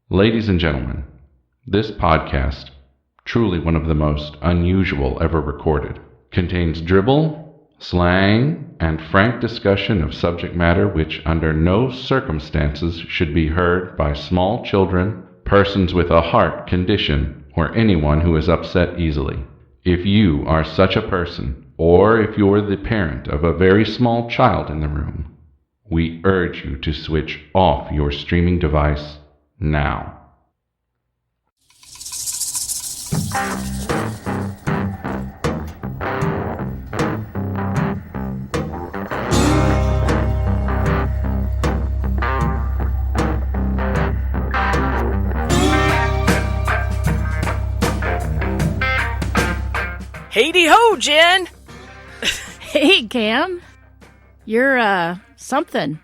Ladies and gentlemen, this podcast, truly one of the most unusual ever recorded, contains dribble, slang, and frank discussion of subject matter which under no circumstances should be heard by small children, persons with a heart condition, or anyone who is upset easily. If you are such a person, or if you're the parent of a very small child in the room, we urge you to switch off your streaming device now. Heidi ho, Jen! Hey, Cam. You're, something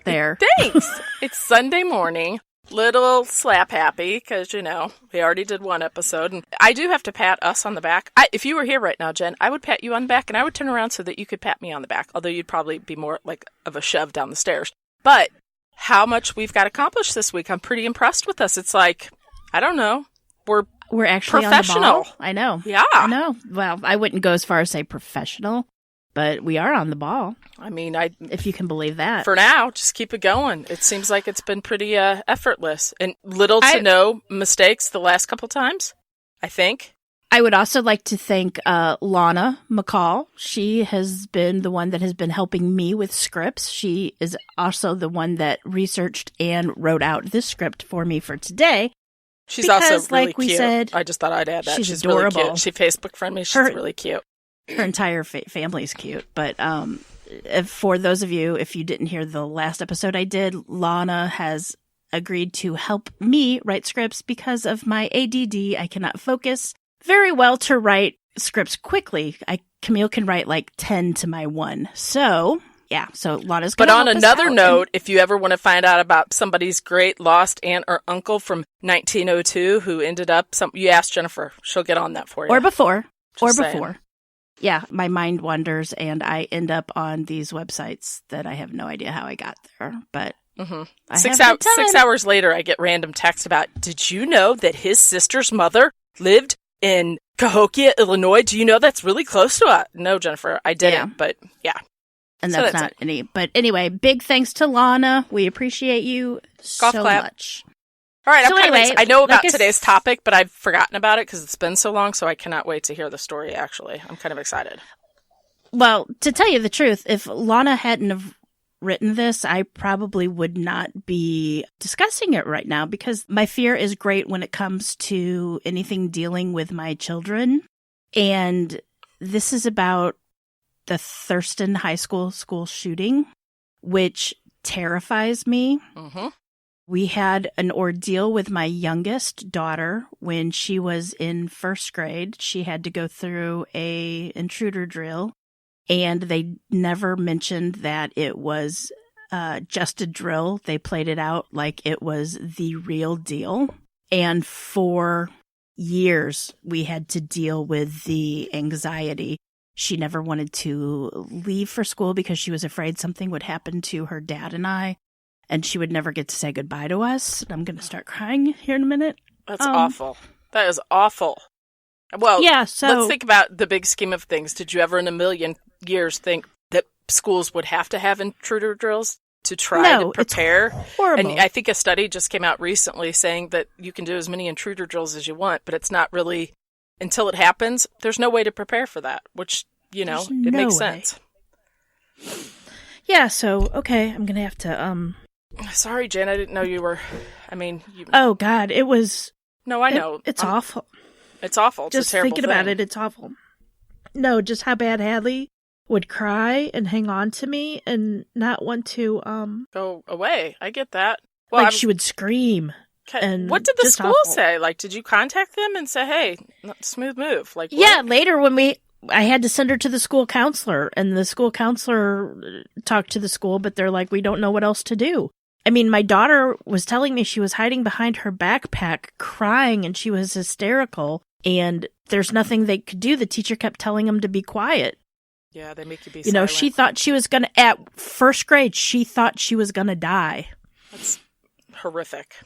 there. Thanks! It's Sunday morning. Little slap happy, because, we already did one episode. And I do have to pat us on the back. If you were here right now, Jen, I would pat you on the back, and I would turn around so that you could pat me on the back. Although you'd probably be more like of a shove down the stairs. But how much we've got accomplished this week, I'm pretty impressed with us. It's like, I don't know. We're actually professional. On the ball. I know. Yeah. I know. Well, I wouldn't go as far as say professional, but we are on the ball. I mean, if you can believe that. For now, just keep it going. It seems like it's been pretty effortless and little to no mistakes the last couple times, I think. I would also like to thank Lana McCall. She has been the one that has been helping me with scripts. She is also the one that researched and wrote out this script for me for today. She's also really like we cute. Said, I just thought I'd add that. She's adorable. Really cute. She Facebook friended me. She's really cute. Her entire family's cute. But for those of you, if you didn't hear the last episode I did, Lana has agreed to help me write scripts because of my ADD. I cannot focus very well to write scripts quickly. Camille can write like 10 to my 1. So... yeah, so Lana's going to help us out. But on another note, if you ever want to find out about somebody's great lost aunt or uncle from 1902 who ended up, you ask Jennifer, she'll get on that for you. Or before. Just saying. Yeah, my mind wanders and I end up on these websites that I have no idea how I got there. But 6 hours later, I get random text about, did you know that his sister's mother lived in Cahokia, Illinois? Do you know that's really close to us? No, Jennifer, I didn't, but yeah. And that's not any. But anyway, big thanks to Lana. We appreciate you so much. All right, I know about today's topic, but I've forgotten about it because it's been so long, so I cannot wait to hear the story, actually. I'm kind of excited. Well, to tell you the truth, if Lana hadn't have written this, I probably would not be discussing it right now because my fear is great when it comes to anything dealing with my children. And this is about the Thurston High School shooting, which terrifies me. Mm-hmm. We had an ordeal with my youngest daughter when she was in first grade. She had to go through a intruder drill, and they never mentioned that it was just a drill. They played it out like it was the real deal. And for years, we had to deal with the anxiety. She never wanted to leave for school because she was afraid something would happen to her dad and I, and she would never get to say goodbye to us. I'm going to start crying here in a minute. That's awful. That is awful. Well, yeah, so let's think about the big scheme of things. Did you ever in a million years think that schools would have to have intruder drills to try to prepare? It's horrible. And I think a study just came out recently saying that you can do as many intruder drills as you want, but it's not really... until it happens, there's no way to prepare for that, which, it makes sense. Yeah, so, okay, I'm going to have to, Sorry, Jen, I didn't know you were, Oh, God, it was... No, I know. It's awful. It's awful. It's just a terrible thinking thing. about it, it's awful. No, just how bad Hadley would cry and hang on to me and not want to, go away. I get that. Well, she would scream. And what did the school say? Like, did you contact them and say, hey, smooth move? Like, what? Yeah, later when I had to send her to the school counselor, and the school counselor talked to the school, but they're like, we don't know what else to do. I mean, my daughter was telling me she was hiding behind her backpack, crying, and she was hysterical, and there's nothing they could do. The teacher kept telling them to be quiet. Yeah, they make you be silent. She thought she was going to, at first grade, she thought she was going to die. That's horrific.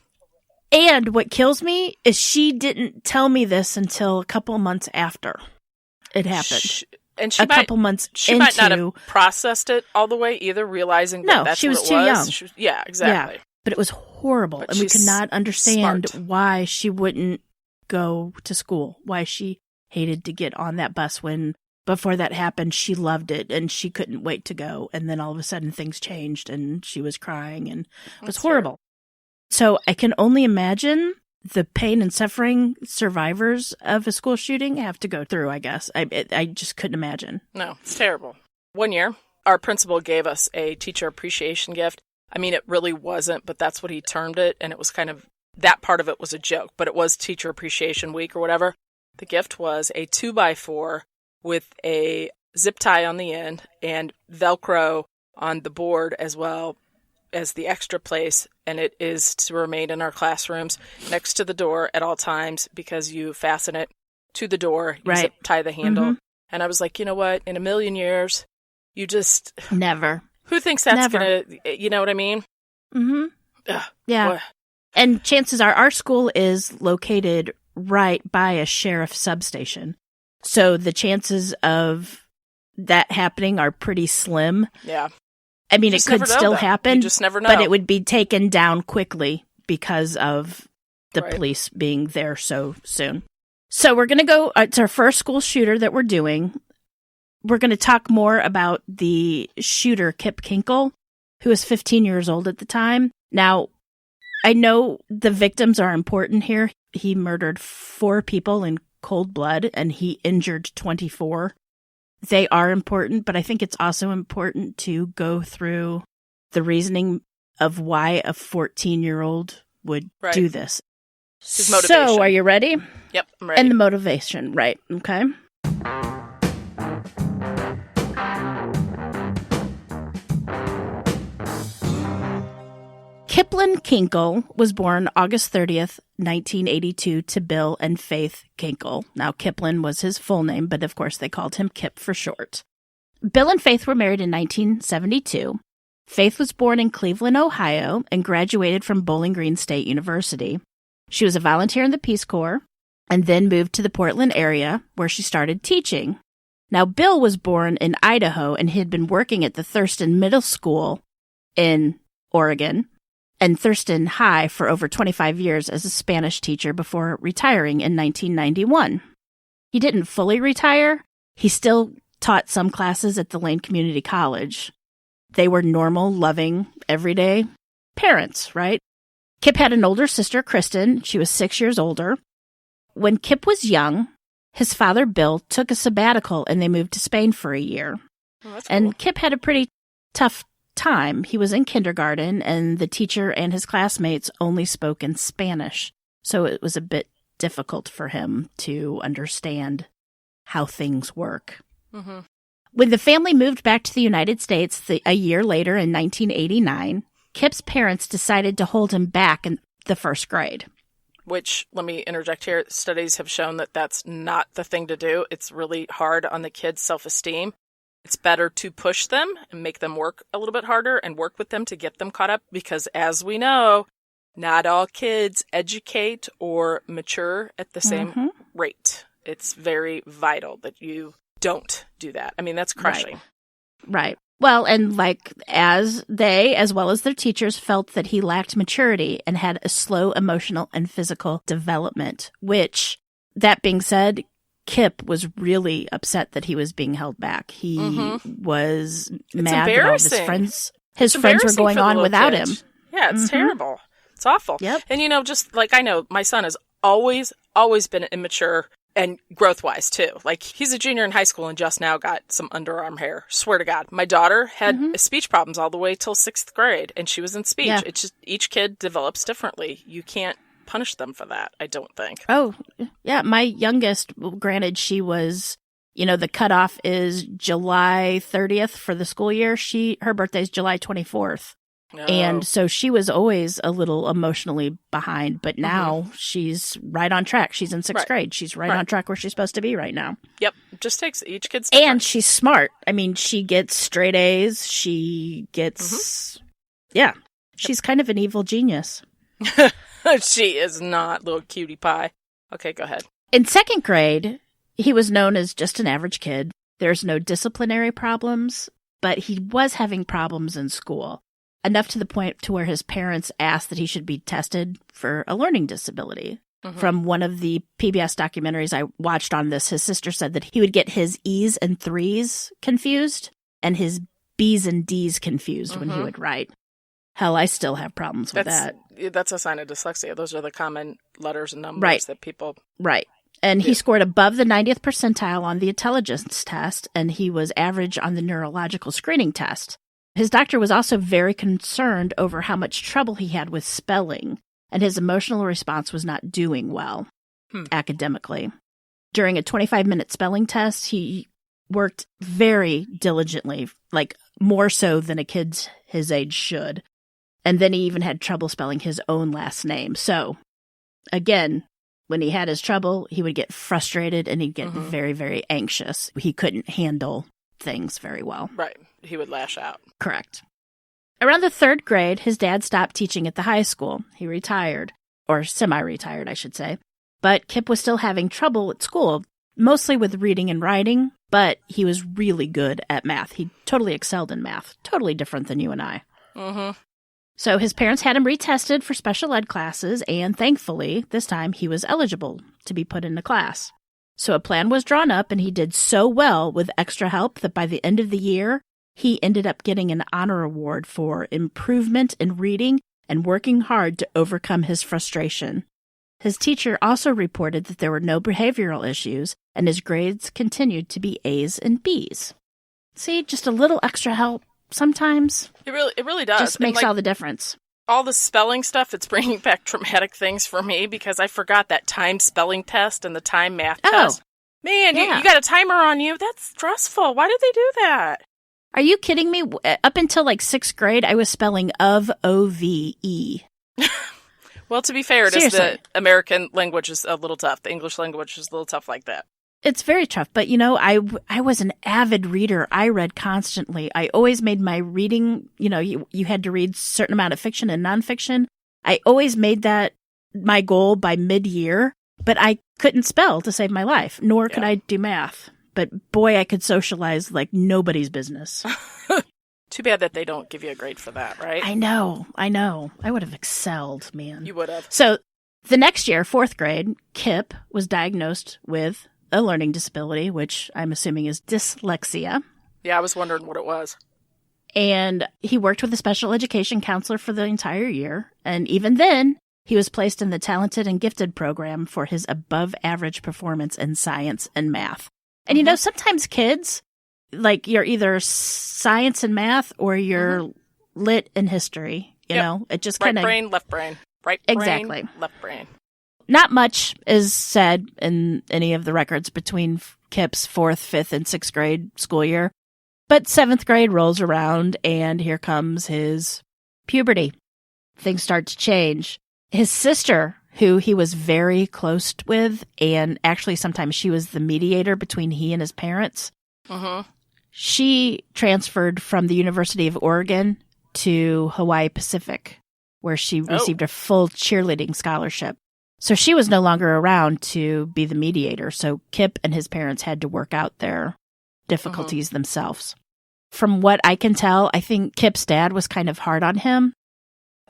And what kills me is she didn't tell me this until a couple months after it happened. Couple months she might not have processed it all the way either, realizing that that's she was what it too was. young. Yeah, exactly. Yeah, but it was horrible, and we could not understand why she wouldn't go to school, why she hated to get on that bus when before that happened she loved it and she couldn't wait to go, and then all of a sudden things changed and she was crying and it was horrible. So I can only imagine the pain and suffering survivors of a school shooting have to go through, I guess. I just couldn't imagine. No, it's terrible. One year, our principal gave us a teacher appreciation gift. I mean, it really wasn't, but that's what he termed it, and it was kind of, that part of it was a joke, but it was Teacher Appreciation Week or whatever. The gift was a 2x4 with a zip tie on the end and Velcro on the board as well as the extra place, and it is to remain in our classrooms next to the door at all times because you fasten it to the door, you zip tie the handle. Mm-hmm. And I was like, you know what? In a million years, you just... Never. Who thinks that's going to... You know what I mean? Mm-hmm. Yeah. Boy. And chances are our school is located right by a sheriff's substation. So the chances of that happening are pretty slim. Yeah. I mean, it could still happen, you just never know. But it would be taken down quickly because of the police being there so soon. So we're going to go, it's our first school shooter that we're doing. We're going to talk more about the shooter, Kip Kinkel, who was 15 years old at the time. Now, I know the victims are important here. He murdered 4 people in cold blood and he injured 24. They are important, but I think it's also important to go through the reasoning of why a 14-year-old would do this. His motivation. So, are you ready? Yep, I'm ready. And the motivation, right. Okay. Kip Kinkel was born August 30th, 1982 to Bill and Faith Kinkel. Now, Kiplin was his full name, but of course they called him Kip for short. Bill and Faith were married in 1972. Faith was born in Cleveland, Ohio, and graduated from Bowling Green State University. She was a volunteer in the Peace Corps and then moved to the Portland area where she started teaching. Now, Bill was born in Idaho and he had been working at the Thurston Middle School in Oregon and Thurston High for over 25 years as a Spanish teacher before retiring in 1991. He didn't fully retire. He still taught some classes at the Lane Community College. They were normal, loving, everyday parents, right? Kip had an older sister, Kristen. She was 6 years older. When Kip was young, his father, Bill, took a sabbatical and they moved to Spain for a year. Oh, that's and cool. Kip had a pretty tough time. He was in kindergarten and the teacher and his classmates only spoke in Spanish. So it was a bit difficult for him to understand how things work. Mm-hmm. When the family moved back to the United States a year later in 1989, Kip's parents decided to hold him back in the first grade. Which, let me interject here, studies have shown that that's not the thing to do. It's really hard on the kids' self-esteem. It's better to push them and make them work a little bit harder and work with them to get them caught up because, as we know, not all kids educate or mature at the same rate. It's very vital that you don't do that. I mean, that's crushing. Right. Well, and as they, as well as their teachers, felt that he lacked maturity and had a slow emotional and physical development, which, that being said, Kip was really upset that he was being held back. He was mad that all of his friends, were going on without him. Yeah, it's terrible. It's awful. Yep. And, just like I know, my son has always been immature and growth-wise, too. Like, he's a junior in high school and just now got some underarm hair. Swear to God. My daughter had speech problems all the way till 6th grade, and she was in speech. Yeah. It's just each kid develops differently. You can't punish them for that, I don't think. Oh, yeah. My youngest, granted, she was, the cutoff is July 30th for the school year. Her birthday is July 24th. Oh. And so she was always a little emotionally behind, but now she's right on track. She's in 6th grade. She's right on track where she's supposed to be right now. Yep. It just takes each kid's different. And she's smart. I mean, she gets straight A's. She gets, she's kind of an evil genius. She is not, little cutie pie. Okay, go ahead. In second grade, he was known as just an average kid. There's no disciplinary problems, but he was having problems in school, enough to the point to where his parents asked that he should be tested for a learning disability. Mm-hmm. From one of the PBS documentaries I watched on this, his sister said that he would get his E's and 3's confused and his B's and D's confused when he would write. Hell, I still have problems with that. That's a sign of dyslexia. Those are the common letters and numbers that people... Right. And he scored above the 90th percentile on the intelligence test, and he was average on the neurological screening test. His doctor was also very concerned over how much trouble he had with spelling, and his emotional response was not doing well academically. During a 25-minute spelling test, he worked very diligently, like more so than a kid his age should. And then he even had trouble spelling his own last name. So, again, when he had his trouble, he would get frustrated and he'd get very, very anxious. He couldn't handle things very well. Right. He would lash out. Correct. Around the third grade, his dad stopped teaching at the high school. He retired, or semi-retired, I should say. But Kip was still having trouble at school, mostly with reading and writing, but he was really good at math. He totally excelled in math. Totally different than you and I. Mm-hmm. So his parents had him retested for special ed classes, and thankfully, this time he was eligible to be put into class. So a plan was drawn up, and he did so well with extra help that by the end of the year, he ended up getting an honor award for improvement in reading and working hard to overcome his frustration. His teacher also reported that there were no behavioral issues, and his grades continued to be A's and B's. See, just a little extra help. Sometimes it really does. Just makes all the difference. All the spelling stuff, it's bringing back traumatic things for me because I forgot that time spelling test and the time math test. Man, you got a timer on you. That's stressful. Why did they do that? Are you kidding me? Up until like 6th grade, I was spelling O-V-E. Well, to be fair, the American language is a little tough. The English language is a little tough like that. It's very tough, but I was an avid reader. I read constantly. I always made my reading, you had to read a certain amount of fiction and nonfiction. I always made that my goal by mid-year, but I couldn't spell to save my life, nor could I do math. But boy, I could socialize like nobody's business. Too bad that they don't give you a grade for that, right? I know. I would have excelled, man. You would have. So the next year, 4th grade, Kip was diagnosed with a learning disability, which I'm assuming is dyslexia. Yeah, I was wondering what it was. And he worked with a special education counselor for the entire year. And even then, he was placed in the talented and gifted program for his above average performance in science and math. And sometimes kids, like you're either science and math or you're lit in history, you know, it just kind of... Right brain, left brain. Right brain, left brain. Not much is said in any of the records between Kip's 4th, 5th, and 6th grade school year. But 7th grade rolls around, and here comes his puberty. Things start to change. His sister, who he was very close with, and actually sometimes she was the mediator between he and his parents, she transferred from the University of Oregon to Hawaii Pacific, where she received a full cheerleading scholarship. So she was no longer around to be the mediator, so Kip and his parents had to work out their difficulties themselves. From what I can tell, I think Kip's dad was kind of hard on him.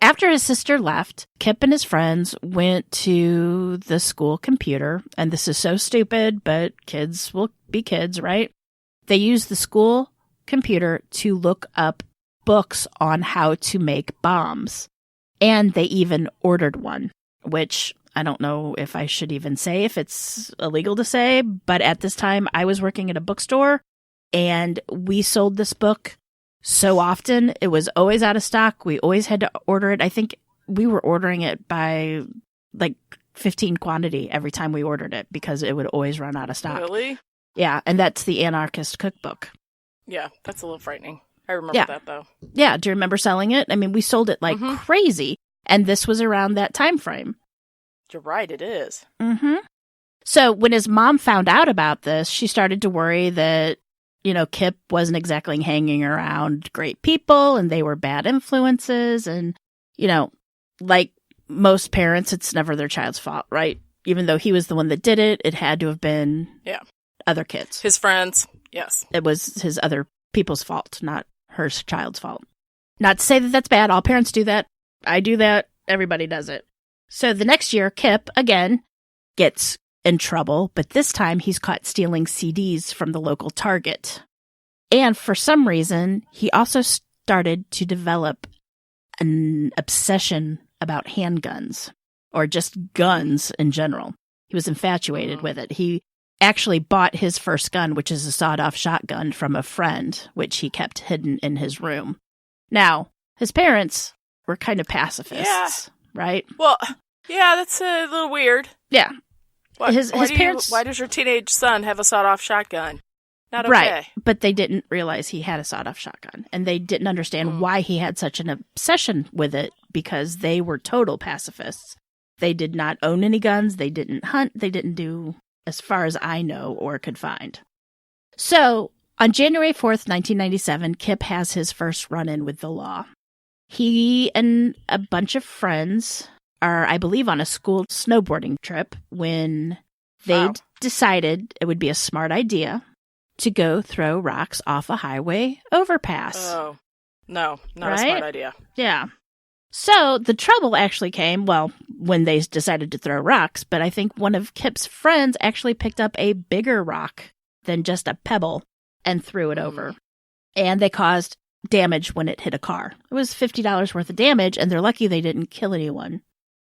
After his sister left, Kip and his friends went to the school computer, and this is so stupid, but kids will be kids, right? They used the school computer to look up books on how to make bombs, and they even ordered one, which... I don't know if I should even say if it's illegal to say, but at this time I was working at a bookstore and we sold this book so often. It was always out of stock. We always had to order it. I think we were ordering it by like 15 quantity every time we ordered it because it would always run out of stock. Really? Yeah. And that's the Anarchist Cookbook. Yeah. That's a little frightening. I remember that though. Yeah. Do you remember selling it? I mean, we sold it like crazy. And this was around that time frame. You're right, it is. So when his mom found out about this, she started to worry that, Kip wasn't exactly hanging around great people and they were bad influences. And, like most parents, it's never their child's fault, right? Even though he was the one that did it, it had to have been other kids. His friends, yes. It was his other people's fault, not her child's fault. Not to say that that's bad. All parents do that. I do that. Everybody does it. So the next year, Kip, again, gets in trouble, but this time he's caught stealing CDs from the local Target. And for some reason, he also started to develop an obsession about handguns, or just guns in general. He was infatuated with it. He actually bought his first gun, which is a sawed-off shotgun, from a friend, which he kept hidden in his room. Now, his parents were kind of pacifists, right? Well, yeah, that's a little weird. Yeah. Why parents... why does your teenage son have a sawed-off shotgun? Not okay. Right, but they didn't realize he had a sawed-off shotgun, and they didn't understand why he had such an obsession with it, because they were total pacifists. They did not own any guns, they didn't hunt, they didn't do, as far as I know or could find. So, on January 4th, 1997, Kip has his first run-in with the law. He and a bunch of friends are, I believe, on a school snowboarding trip when they decided it would be a smart idea to go throw rocks off a highway overpass. Oh, no, not a smart idea. Yeah. So the trouble actually came, well, when they decided to throw rocks, but I think one of Kip's friends actually picked up a bigger rock than just a pebble and threw it over. And they caused damage when it hit a car. It was $50 worth of damage, and they're lucky they didn't kill anyone.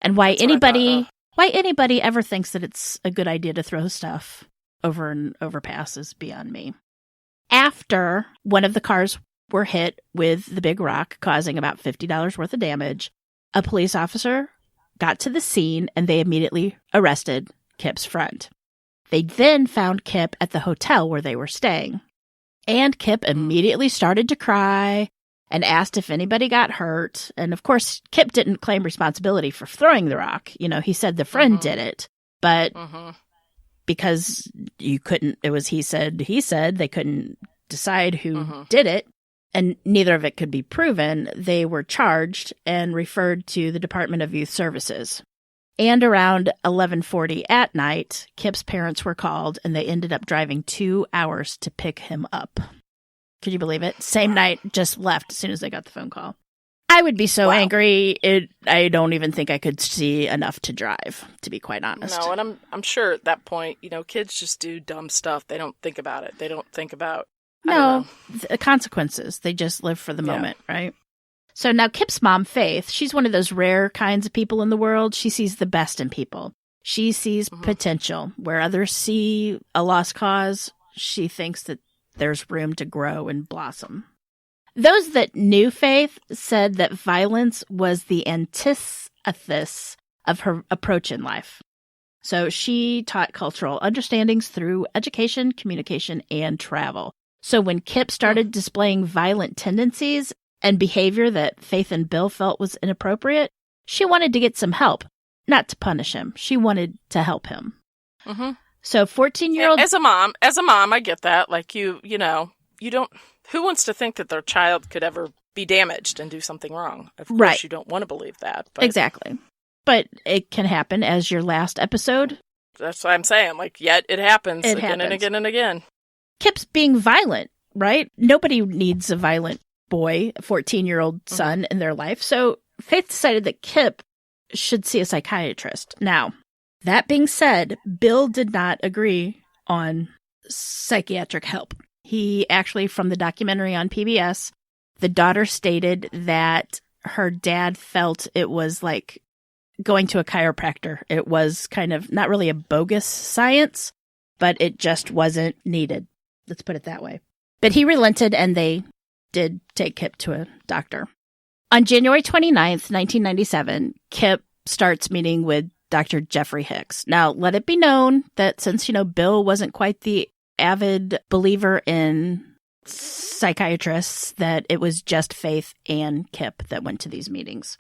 And why anybody ever thinks that it's a good idea to throw stuff over an overpass is beyond me. After one of the cars were hit with the big rock, causing about $50 worth of damage, a police officer got to the scene and they immediately arrested Kip's friend. They then found Kip at the hotel where they were staying. And Kip immediately started to cry and asked if anybody got hurt. And of course, Kip didn't claim responsibility for throwing the rock. You know, he said the friend did it, but because you couldn't, it was he said, they couldn't decide who did it, and neither of it could be proven, they were charged and referred to the Department of Youth Services. And around 11:40 at night, Kip's parents were called, and they ended up driving 2 hours to pick him up. Could you believe it? Same night, just left as soon as they got the phone call. I would be so angry, I don't even think I could see enough to drive, to be quite honest. No, and I'm sure at that point, you know, kids just do dumb stuff. They don't think about it. They don't think about the consequences. They just live for the moment, right? So now Kip's mom, Faith, she's one of those rare kinds of people in the world. She sees the best in people. She sees potential. Where others see a lost cause, she thinks that there's room to grow and blossom. Those that knew Faith said that violence was the antithesis of her approach in life. So she taught cultural understandings through education, communication, and travel. So when Kip started displaying violent tendencies and behavior that Faith and Bill felt was inappropriate, she wanted to get some help, not to punish him. She wanted to help him. So 14-year-old... As a mom, I get that. Like, you know, you don't... Who wants to think that their child could ever be damaged and do something wrong? Of course, you don't want to believe that. But exactly. But it can happen, as your last episode. That's what I'm saying. Like, yet it happens again and again and again. Kip's being violent, right? Nobody needs a violent boy, a 14-year-old son in their life. So Faith decided that Kip should see a psychiatrist. Now, that being said, Bill did not agree on psychiatric help. He actually, from the documentary on PBS, the daughter stated that her dad felt it was like going to a chiropractor. It was kind of not really a bogus science, but it just wasn't needed. Let's put it that way. But he relented, and they did take Kip to a doctor. On January 29th, 1997, Kip starts meeting with Dr. Jeffrey Hicks. Now, let it be known that since, Bill wasn't quite the avid believer in psychiatrists, that it was just Faith and Kip that went to these meetings.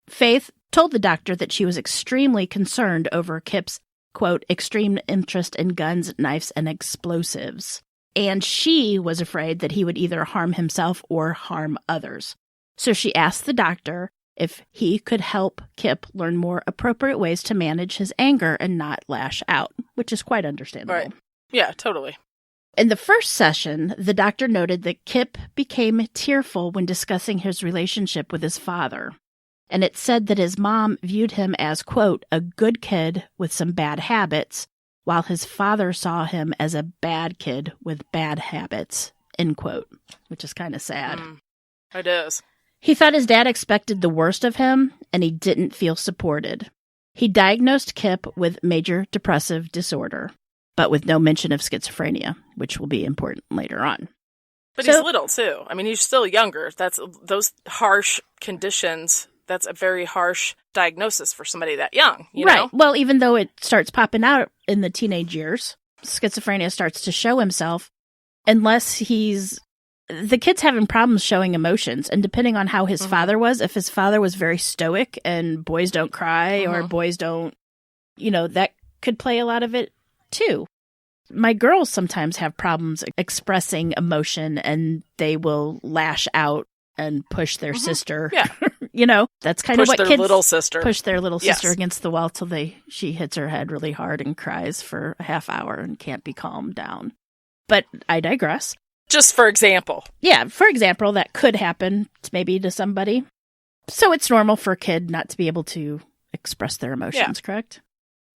Faith told the doctor that she was extremely concerned over Kip's, quote, extreme interest in guns, knives, and explosives. And she was afraid that he would either harm himself or harm others. So she asked the doctor if he could help Kip learn more appropriate ways to manage his anger and not lash out, which is quite understandable. Right. Yeah, totally. In the first session, the doctor noted that Kip became tearful when discussing his relationship with his father. And it said that his mom viewed him as, quote, a good kid with some bad habits, while his father saw him as a bad kid with bad habits, end quote, which is kind of sad. It is. He thought his dad expected the worst of him, and he didn't feel supported. He diagnosed Kip with major depressive disorder, but with no mention of schizophrenia, which will be important later on. But he's little, too. I mean, he's still younger. That's those harsh conditions. That's a very harsh diagnosis for somebody that young, you know? Well, even though it starts popping out in the teenage years, schizophrenia starts to show himself, unless the kid's having problems showing emotions. And depending on how his father was, if his father was very stoic and boys don't cry or boys don't, that could play a lot of it too. My girls sometimes have problems expressing emotion, and they will lash out and push their sister. Yeah. That's kind of what kids little sister. Push their little sister against the wall till she hits her head really hard and cries for a half hour and can't be calmed down. But I digress. Just for example. Yeah, for example, that could happen maybe to somebody. So it's normal for a kid not to be able to express their emotions, correct?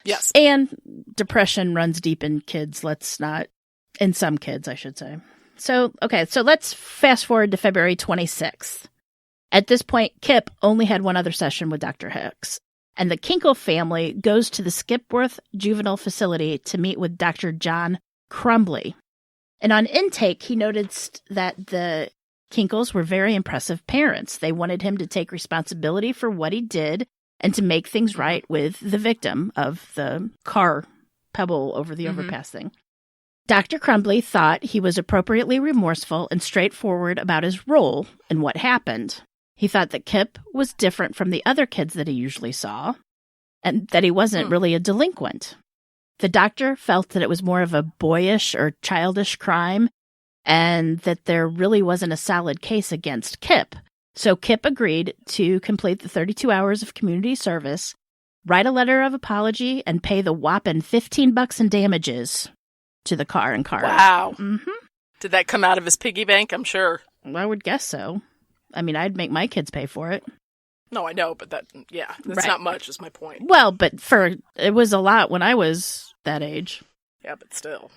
Yes. And depression runs deep in kids. In some kids, I should say. So let's fast forward to February 26th. At this point, Kip only had one other session with Dr. Hicks, and the Kinkel family goes to the Skipworth Juvenile Facility to meet with Dr. John Crumbly. And on intake, he noticed that the Kinkels were very impressive parents. They wanted him to take responsibility for what he did and to make things right with the victim of the car pebble over the overpass thing. Dr. Crumbly thought he was appropriately remorseful and straightforward about his role and what happened. He thought that Kip was different from the other kids that he usually saw, and that he wasn't really a delinquent. The doctor felt that it was more of a boyish or childish crime, and that there really wasn't a solid case against Kip. So Kip agreed to complete the 32 hours of community service, write a letter of apology, and pay the whopping $15 in damages to the car and car. Wow. Did that come out of his piggy bank? I'm sure. Well, I would guess so. I mean, I'd make my kids pay for it. No, I know, but that's not much is my point. Well, but it was a lot when I was that age. Yeah, but still.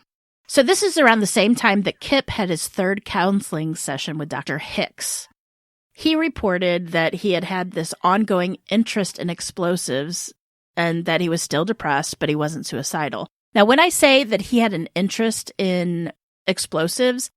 So this is around the same time that Kip had his third counseling session with Dr. Hicks. He reported that he had this ongoing interest in explosives and that he was still depressed, but he wasn't suicidal. Now, when I say that he had an interest in explosives,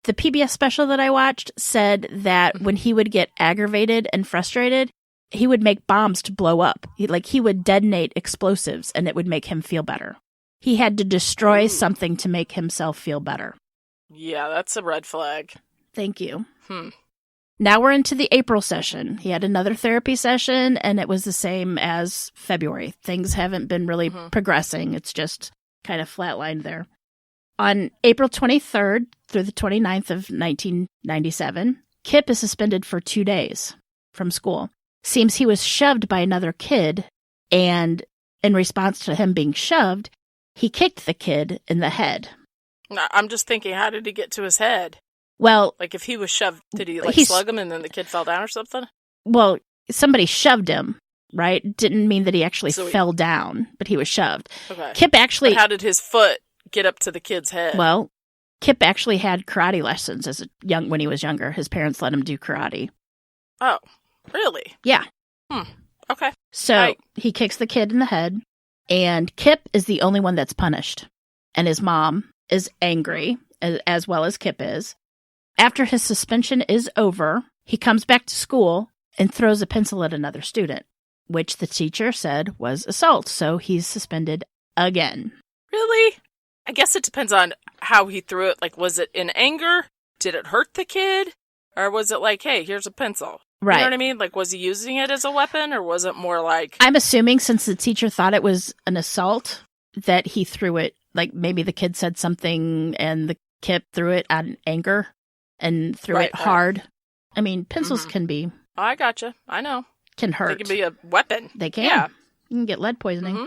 the PBS special that I watched said that when he would get aggravated and frustrated, he would make bombs to blow up. He would detonate explosives, and it would make him feel better. He had to destroy something to make himself feel better. Yeah, that's a red flag. Thank you. Now we're into the April session. He had another therapy session, and it was the same as February. Things haven't been really progressing. It's just kind of flatlined there. On April 23rd through the 29th of 1997, Kip is suspended for 2 days from school. Seems he was shoved by another kid, and in response to him being shoved, he kicked the kid in the head. I'm just thinking, how did he get to his head? Well, if he was shoved, did he slug him and then the kid fell down or something? Well, somebody shoved him, right? Didn't mean that he actually fell down, but he was shoved. Okay. Kip actually... But how did his foot get up to the kid's head? Well, Kip actually had karate lessons when he was younger. His parents let him do karate. Oh, really? Yeah. Okay. So he kicks the kid in the head, and Kip is the only one that's punished. And his mom is angry, as well as Kip is. After his suspension is over, he comes back to school and throws a pencil at another student, which the teacher said was assault. So he's suspended again. Really? I guess it depends on how he threw it. Was it in anger? Did it hurt the kid? Or was it hey, here's a pencil? Right. You know what I mean? Was he using it as a weapon, or was it more I'm assuming since the teacher thought it was an assault, that he threw it, maybe the kid said something and the Kip threw it out in anger and threw it hard. I mean, pencils can be... Oh, I gotcha. I know. can hurt. They can be a weapon. They can. Yeah. You can get lead poisoning. Mm-hmm.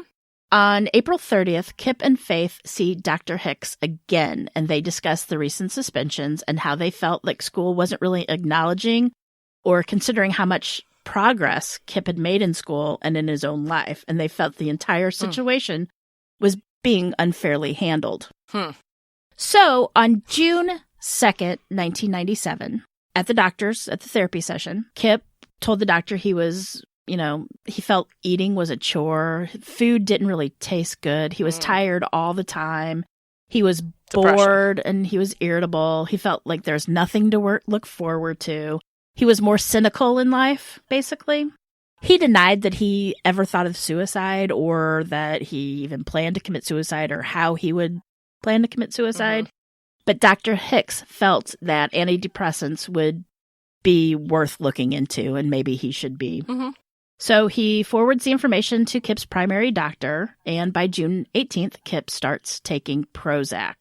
On April 30th, Kip and Faith see Dr. Hicks again, and they discuss the recent suspensions and how they felt like school wasn't really acknowledging or considering how much progress Kip had made in school and in his own life, and they felt the entire situation was being unfairly handled. So, on June 2nd, 1997, at the therapy session, Kip told the doctor he was, he felt eating was a chore. Food didn't really taste good. He was tired all the time. He was bored and he was irritable. He felt like there's nothing to look forward to. He was more cynical in life, basically. He denied that he ever thought of suicide or that he even planned to commit suicide or how he would plan to commit suicide. But Dr. Hicks felt that antidepressants would be worth looking into and maybe he should be. So he forwards the information to Kip's primary doctor, and by June 18th, Kip starts taking Prozac.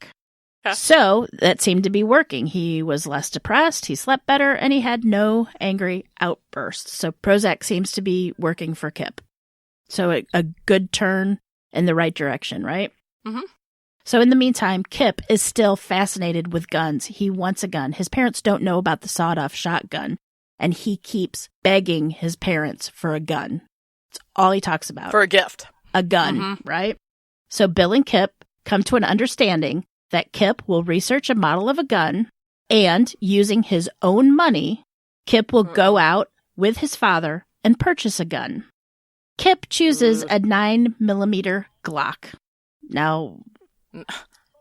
So that seemed to be working. He was less depressed, he slept better, and he had no angry outbursts. So Prozac seems to be working for Kip. So a good turn in the right direction, right? So in the meantime, Kip is still fascinated with guns. He wants a gun. His parents don't know about the sawed-off shotgun, and he keeps begging his parents for a gun. That's all he talks about. For a gift. A gun, right? So Bill and Kip come to an understanding that Kip will research a model of a gun, and using his own money, Kip will go out with his father and purchase a gun. Kip chooses a 9mm Glock. Now...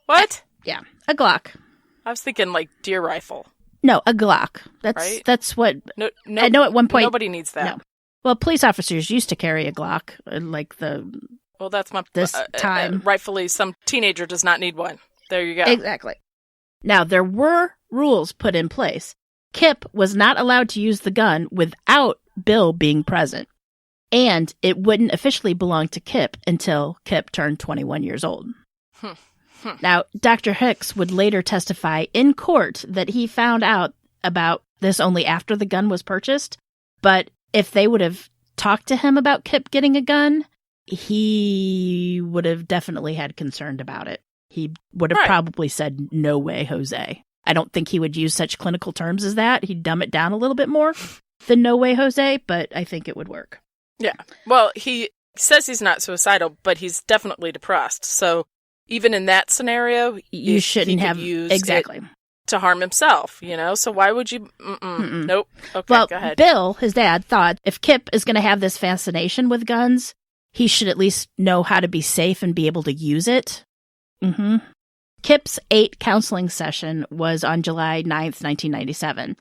What? Yeah, a Glock. I was thinking like deer rifle. No, a Glock. Right? That's what... No, I know at one point... Nobody needs that. No. Well, police officers used to carry a Glock, like Well, that's my... this time. Rightfully, some teenager does not need one. There you go. Exactly. Now, there were rules put in place. Kip was not allowed to use the gun without Bill being present. And it wouldn't officially belong to Kip until Kip turned 21 years old. Now, Dr. Hicks would later testify in court that he found out about this only after the gun was purchased. But if they would have talked to him about Kip getting a gun, he would have definitely had concern about it. He would have probably said, "No way, Jose." I don't think he would use such clinical terms as that. He'd dumb it down a little bit more than "No way, Jose," but I think it would work. Yeah. Well, he says he's not suicidal, but he's definitely depressed. So even in that scenario, you shouldn't have used exactly to harm himself, So why would you? Nope. Okay, well, go ahead. Bill, his dad, thought if Kip is going to have this fascination with guns, he should at least know how to be safe and be able to use it. Kip's 8th counseling session was on July 9th, 1997.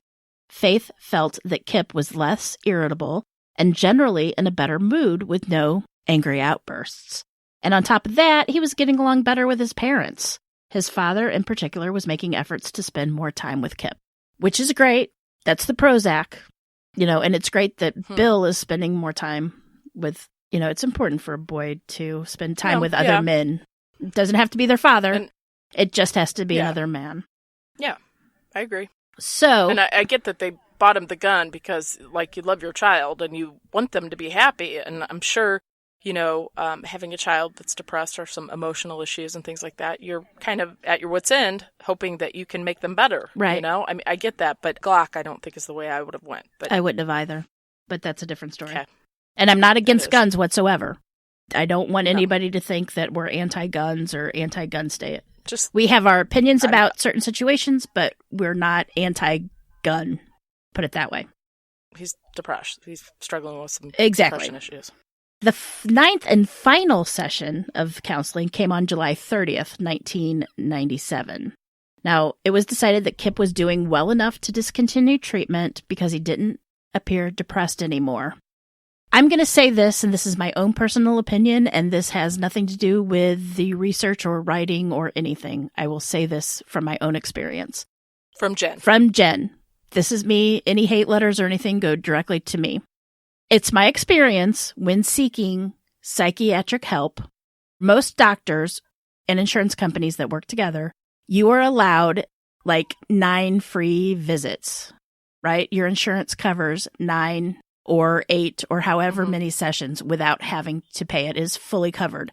Faith felt that Kip was less irritable and generally in a better mood with no angry outbursts. And on top of that, he was getting along better with his parents. His father, in particular, was making efforts to spend more time with Kip, which is great. That's the Prozac, and it's great that Bill is spending more time with, it's important for a boy to spend time with other men. It doesn't have to be their father. It just has to be another man. Yeah, I agree. So, and I get that they bought him the gun because, you love your child and you want them to be happy. And I'm sure, having a child that's depressed or some emotional issues and things like that, you're kind of at your wit's end, hoping that you can make them better. Right. I mean, I get that, but Glock, I don't think is the way I would have went. But I wouldn't have either. But that's a different story. Okay. And I'm not against guns whatsoever. I don't want anybody to think that we're anti-guns or anti-gun state. We have our opinions about certain situations, but we're not anti-gun. Put it that way. He's depressed. He's struggling with some depression issues. The 9th and final session of counseling came on July 30th, 1997. Now, it was decided that Kip was doing well enough to discontinue treatment because he didn't appear depressed anymore. I'm going to say this, and this is my own personal opinion, and this has nothing to do with the research or writing or anything. I will say this from my own experience. From Jen. From Jen. This is me. Any hate letters or anything go directly to me. It's my experience when seeking psychiatric help. Most doctors and insurance companies that work together, you are allowed 9 free visits, right? Your insurance covers 9 or 8 or however many sessions without having to pay. It is fully covered.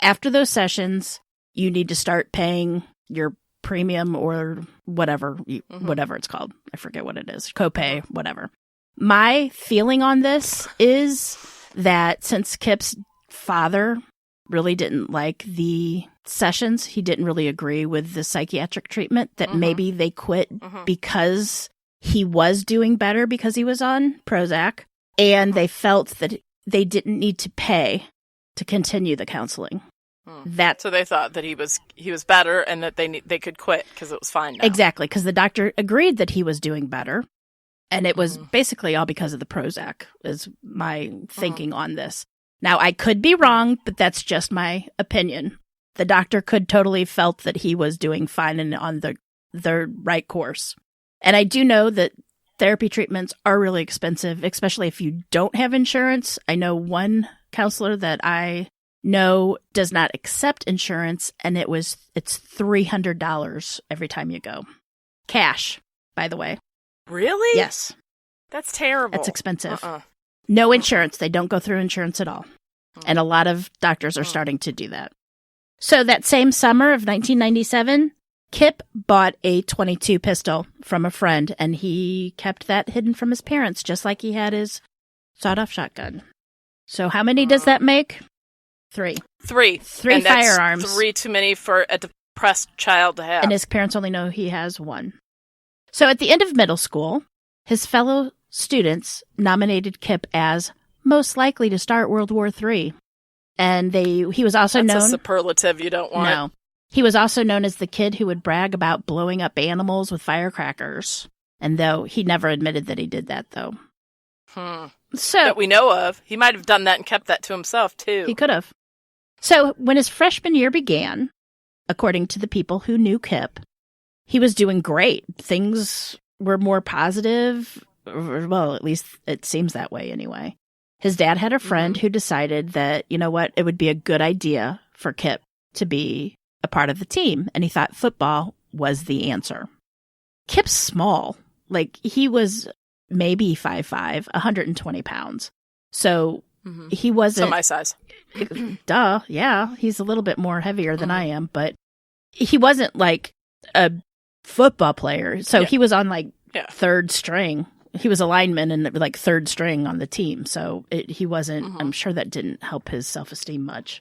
After those sessions, you need to start paying your premium or whatever it's called. I forget what it is. Copay, whatever. My feeling on this is that since Kip's father really didn't like the sessions, he didn't really agree with the psychiatric treatment, that maybe they quit because he was doing better because he was on Prozac, and they felt that they didn't need to pay to continue the counseling. So they thought that he was better and that they could quit because it was fine now. Exactly, because the doctor agreed that he was doing better, and it was basically all because of the Prozac, is my thinking on this. Now, I could be wrong, but that's just my opinion. The doctor could totally felt that he was doing fine and on the right course. And I do know that therapy treatments are really expensive, especially if you don't have insurance. I know one counselor that I know does not accept insurance, and it's $300 every time you go. Cash, by the way. Really? Yes. That's terrible. It's expensive. No insurance. They don't go through insurance at all. And a lot of doctors are starting to do that. So that same summer of 1997, Kip bought a .22 pistol from a friend, and he kept that hidden from his parents, just like he had his sawed-off shotgun. So how many does that make? 3. 3 and firearms. That's 3 too many for a depressed child to have. And his parents only know he has 1. So at the end of middle school, his fellow students nominated Kip as most likely to start World War III. And he was also known... That's a superlative you don't want. No. He was also known as the kid who would brag about blowing up animals with firecrackers. And though he never admitted that he did that, though. So that we know of. He might have done that and kept that to himself, too. He could have. So when his freshman year began, according to the people who knew Kip, he was doing great. Things were more positive. Well, at least it seems that way anyway. His dad had a friend who decided that, you know what, it would be a good idea for Kip to be a part of the team. And he thought football was the answer. Kip's small. Like, he was maybe 5'5", 120 pounds. So he wasn't... So my size. Duh, yeah. He's a little bit more heavier than I am, but he wasn't like a football player. So he was on third string. He was a lineman and like third string on the team. So he wasn't, I'm sure that didn't help his self-esteem much.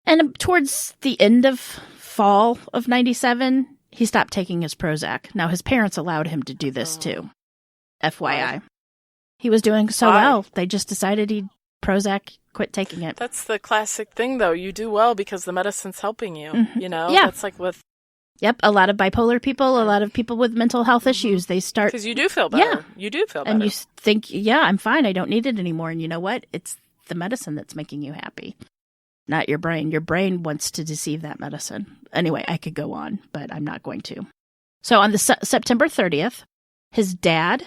And towards the end of fall of 97, he stopped taking his Prozac. Now, his parents allowed him to do this too. FYI. He was doing so well, they just decided he'd Prozac, quit taking it. That's the classic thing, though. You do well because the medicine's helping you, you know? Yeah. That's like with... Yep, a lot of bipolar people, a lot of people with mental health issues, they start... Because you do feel better. Yeah. You do feel better. And you think, yeah, I'm fine, I don't need it anymore. And you know what? It's the medicine that's making you happy, not your brain. Your brain wants to deceive that medicine. Anyway, I could go on, but I'm not going to. So on the September 30th, his dad,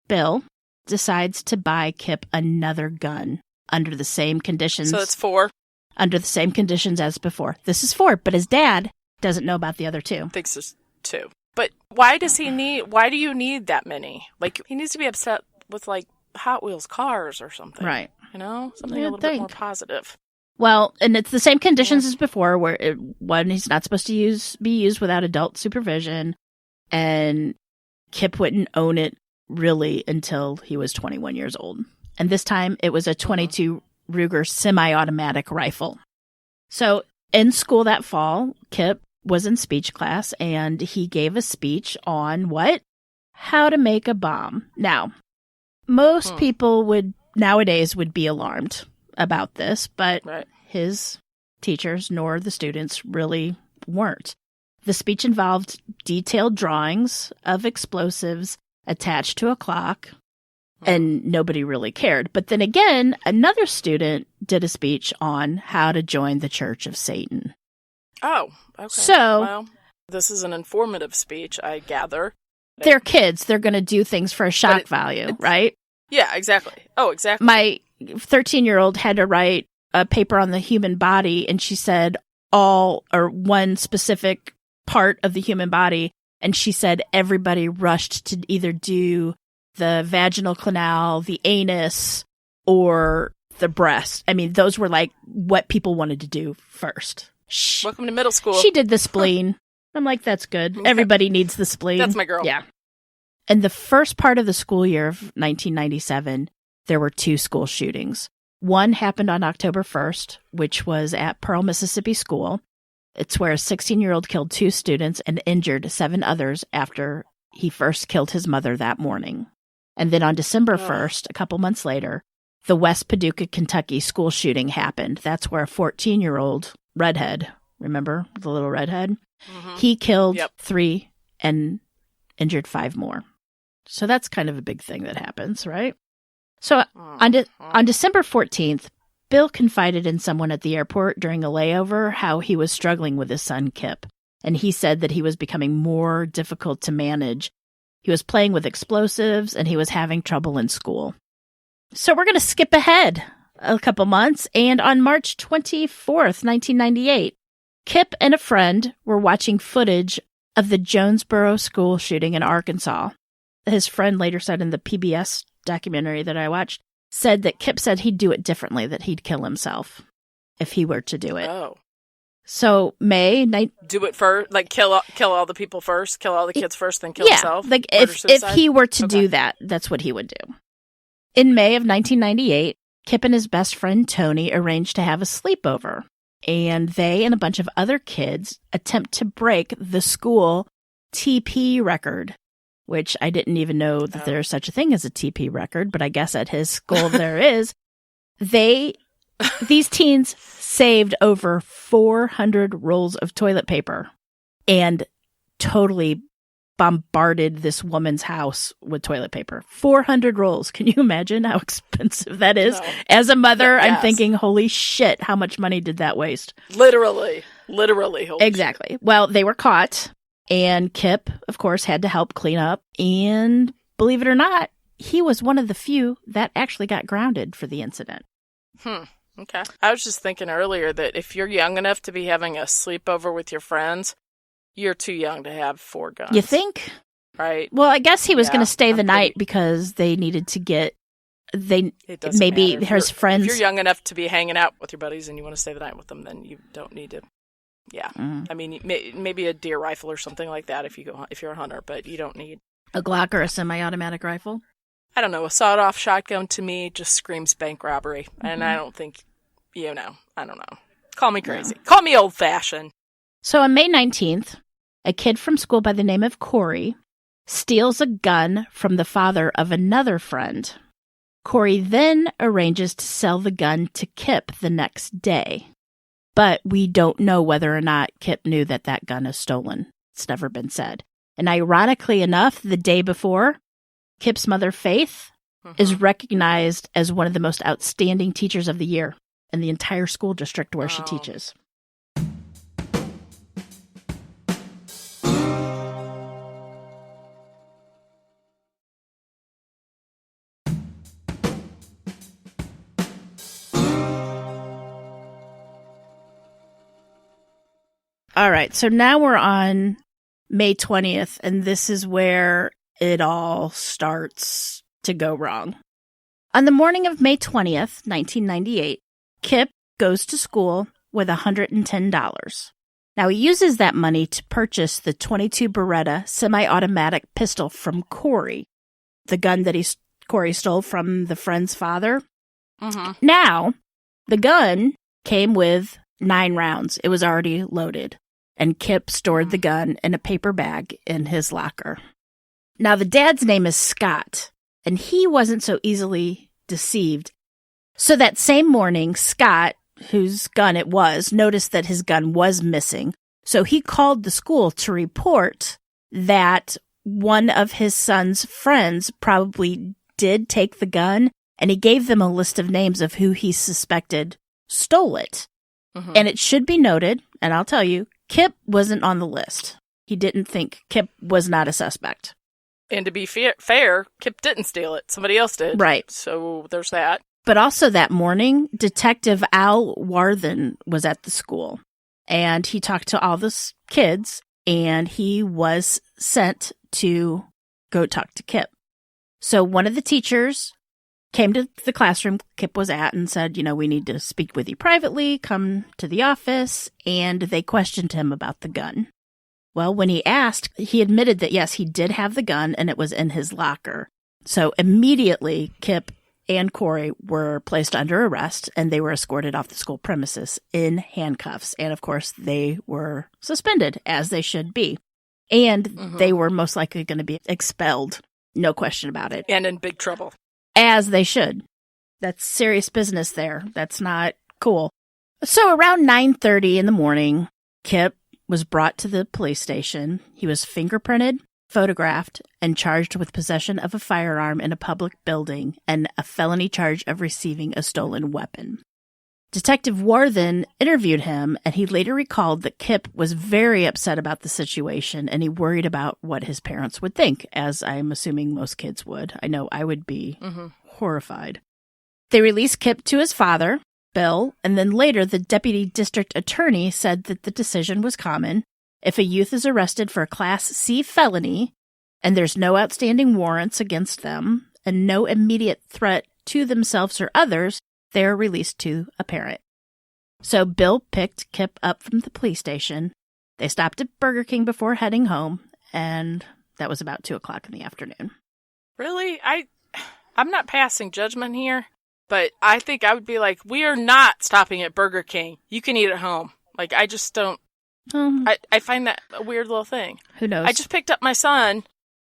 Bill, decides to buy Kip another gun under the same conditions. So it's 4? Under the same conditions as before. This is 4, but his dad doesn't know about the other 2. Thinks it's 2. But why do you need that many? Like, he needs to be upset with, like, Hot Wheels cars or something. Right. You know? Something a little bit more positive. Well, and it's the same conditions as before, where he's not supposed to be used without adult supervision, and Kip wouldn't own it really until he was 21 years old. And this time it was a .22 Ruger semi-automatic rifle. So in school that fall, Kip was in speech class, and he gave a speech on what? How to make a bomb. Now, most people nowadays would be alarmed about this, but his teachers nor the students really weren't. The speech involved detailed drawings of explosives attached to a clock, and nobody really cared. But then again, another student did a speech on how to join the Church of Satan. Oh, okay. So, well, this is an informative speech, I gather. They're kids. They're going to do things for a shock value, right? Yeah, exactly. Oh, exactly. My 13-year-old had to write a paper on the human body, and she said one specific part of the human body, and she said everybody rushed to either do the vaginal canal, the anus, or the breast. I mean, those were like what people wanted to do first. Welcome to middle school. She did the spleen. I'm like, that's good. Okay. Everybody needs the spleen. That's my girl. Yeah. In the first part of the school year of 1997, there were 2 school shootings. One happened on October 1st, which was at Pearl, Mississippi School. It's where a 16-year-old killed 2 students and injured 7 others after he first killed his mother that morning. And then on December 1st, a couple months later, the West Paducah, Kentucky school shooting happened. That's where a 14-year-old redhead, remember the little redhead? Mm-hmm. He killed 3 and injured 5 more. So that's kind of a big thing that happens, right? So on December 14th, Bill confided in someone at the airport during a layover how he was struggling with his son, Kip. And he said that he was becoming more difficult to manage. He was playing with explosives and he was having trouble in school. So we're going to skip ahead a couple months. And on March 24th, 1998, Kip and a friend were watching footage of the Jonesboro school shooting in Arkansas. His friend later said in the PBS documentary that I watched, said that Kip said he'd do it differently, that he'd kill himself if he were to do it. Oh. So do it first, like kill all the people first, kill all the kids first, then kill himself? Like if he were to do that, that's what he would do. In May of 1998, Kip and his best friend Tony arranged to have a sleepover, and they and a bunch of other kids attempt to break the school TP record, which I didn't even know that there's such a thing as a TP record, but I guess at his school there is. These teens saved over 400 rolls of toilet paper and totally bombarded this woman's house with toilet paper. 400 rolls. Can you imagine how expensive that is? No. As a mother, yes. I'm thinking, holy shit, how much money did that waste? Literally. Exactly. Shit. Well, they were caught. And Kip, of course, had to help clean up. And believe it or not, he was one of the few that actually got grounded for the incident. Okay. I was just thinking earlier that if you're young enough to be having a sleepover with your friends, you're too young to have 4 guns. You think? Right. Well, I guess he was going to stay the night because they needed to get... maybe his friends... If you're young enough to be hanging out with your buddies and you want to stay the night with them, then you don't need to... Yeah, I mean, maybe a deer rifle or something like that if you're a hunter, but you don't need a Glock or a semi-automatic rifle. I don't know. A sawed-off shotgun to me just screams bank robbery, and I don't think, I don't know. Call me crazy. No. Call me old-fashioned. So on May 19th, a kid from school by the name of Corey steals a gun from the father of another friend. Corey then arranges to sell the gun to Kip the next day. But we don't know whether or not Kip knew that gun is stolen. It's never been said. And ironically enough, the day before, Kip's mother, Faith, is recognized as one of the most outstanding teachers of the year in the entire school district where she teaches. All right, so now we're on May 20th, and this is where it all starts to go wrong. On the morning of May 20th, 1998, Kip goes to school with $110. Now, he uses that money to purchase the .22 Beretta semi-automatic pistol from Corey, the gun that Corey stole from the friend's father. Now, the gun came with 9 rounds. It was already loaded. And Kip stored the gun in a paper bag in his locker. Now, the dad's name is Scott, and he wasn't so easily deceived. So that same morning, Scott, whose gun it was, noticed that his gun was missing. So he called the school to report that one of his son's friends probably did take the gun, and he gave them a list of names of who he suspected stole it. And it should be noted, and I'll tell you, Kip wasn't on the list. He didn't think Kip was not a suspect. And to be fair, Kip didn't steal it. Somebody else did. Right. So there's that. But also that morning, Detective Al Warthen was at the school. And he talked to all the kids, and he was sent to go talk to Kip. So one of the teachers came to the classroom Kip was at and said, we need to speak with you privately, come to the office, and they questioned him about the gun. Well, when he asked, he admitted that, yes, he did have the gun and it was in his locker. So immediately, Kip and Corey were placed under arrest and they were escorted off the school premises in handcuffs. And of course, they were suspended, as they should be. And they were most likely going to be expelled. No question about it. And in big trouble. As they should. That's serious business there. That's not cool. So around 9:30 in the morning, Kip was brought to the police station. He was fingerprinted, photographed, and charged with possession of a firearm in a public building and a felony charge of receiving a stolen weapon. Detective Warthen interviewed him, and he later recalled that Kip was very upset about the situation, and he worried about what his parents would think, as I'm assuming most kids would. I know I would be horrified. They released Kip to his father, Bill, and then later the deputy district attorney said that the decision was common. If a youth is arrested for a Class C felony, and there's no outstanding warrants against them, and no immediate threat to themselves or others, they are released to a parent. So Bill picked Kip up from the police station. They stopped at Burger King before heading home, and that was about 2 o'clock in the afternoon. Really? I'm not passing judgment here, but I think I would be like, we are not stopping at Burger King. You can eat at home. Like, I just don't. I find that a weird little thing. Who knows? I just picked up my son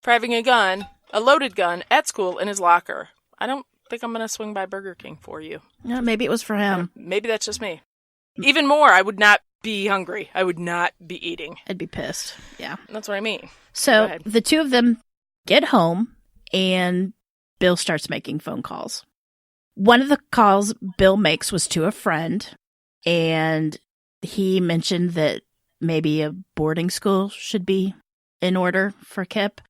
for having a loaded gun, at school in his locker. I don't think I'm going to swing by Burger King for you. No, maybe it was for him. Maybe that's just me. Even more, I would not be hungry. I would not be eating. I'd be pissed. Yeah. That's what I mean. So the two of them get home, and Bill starts making phone calls. One of the calls Bill makes was to a friend, and he mentioned that maybe a boarding school should be in order for Kip.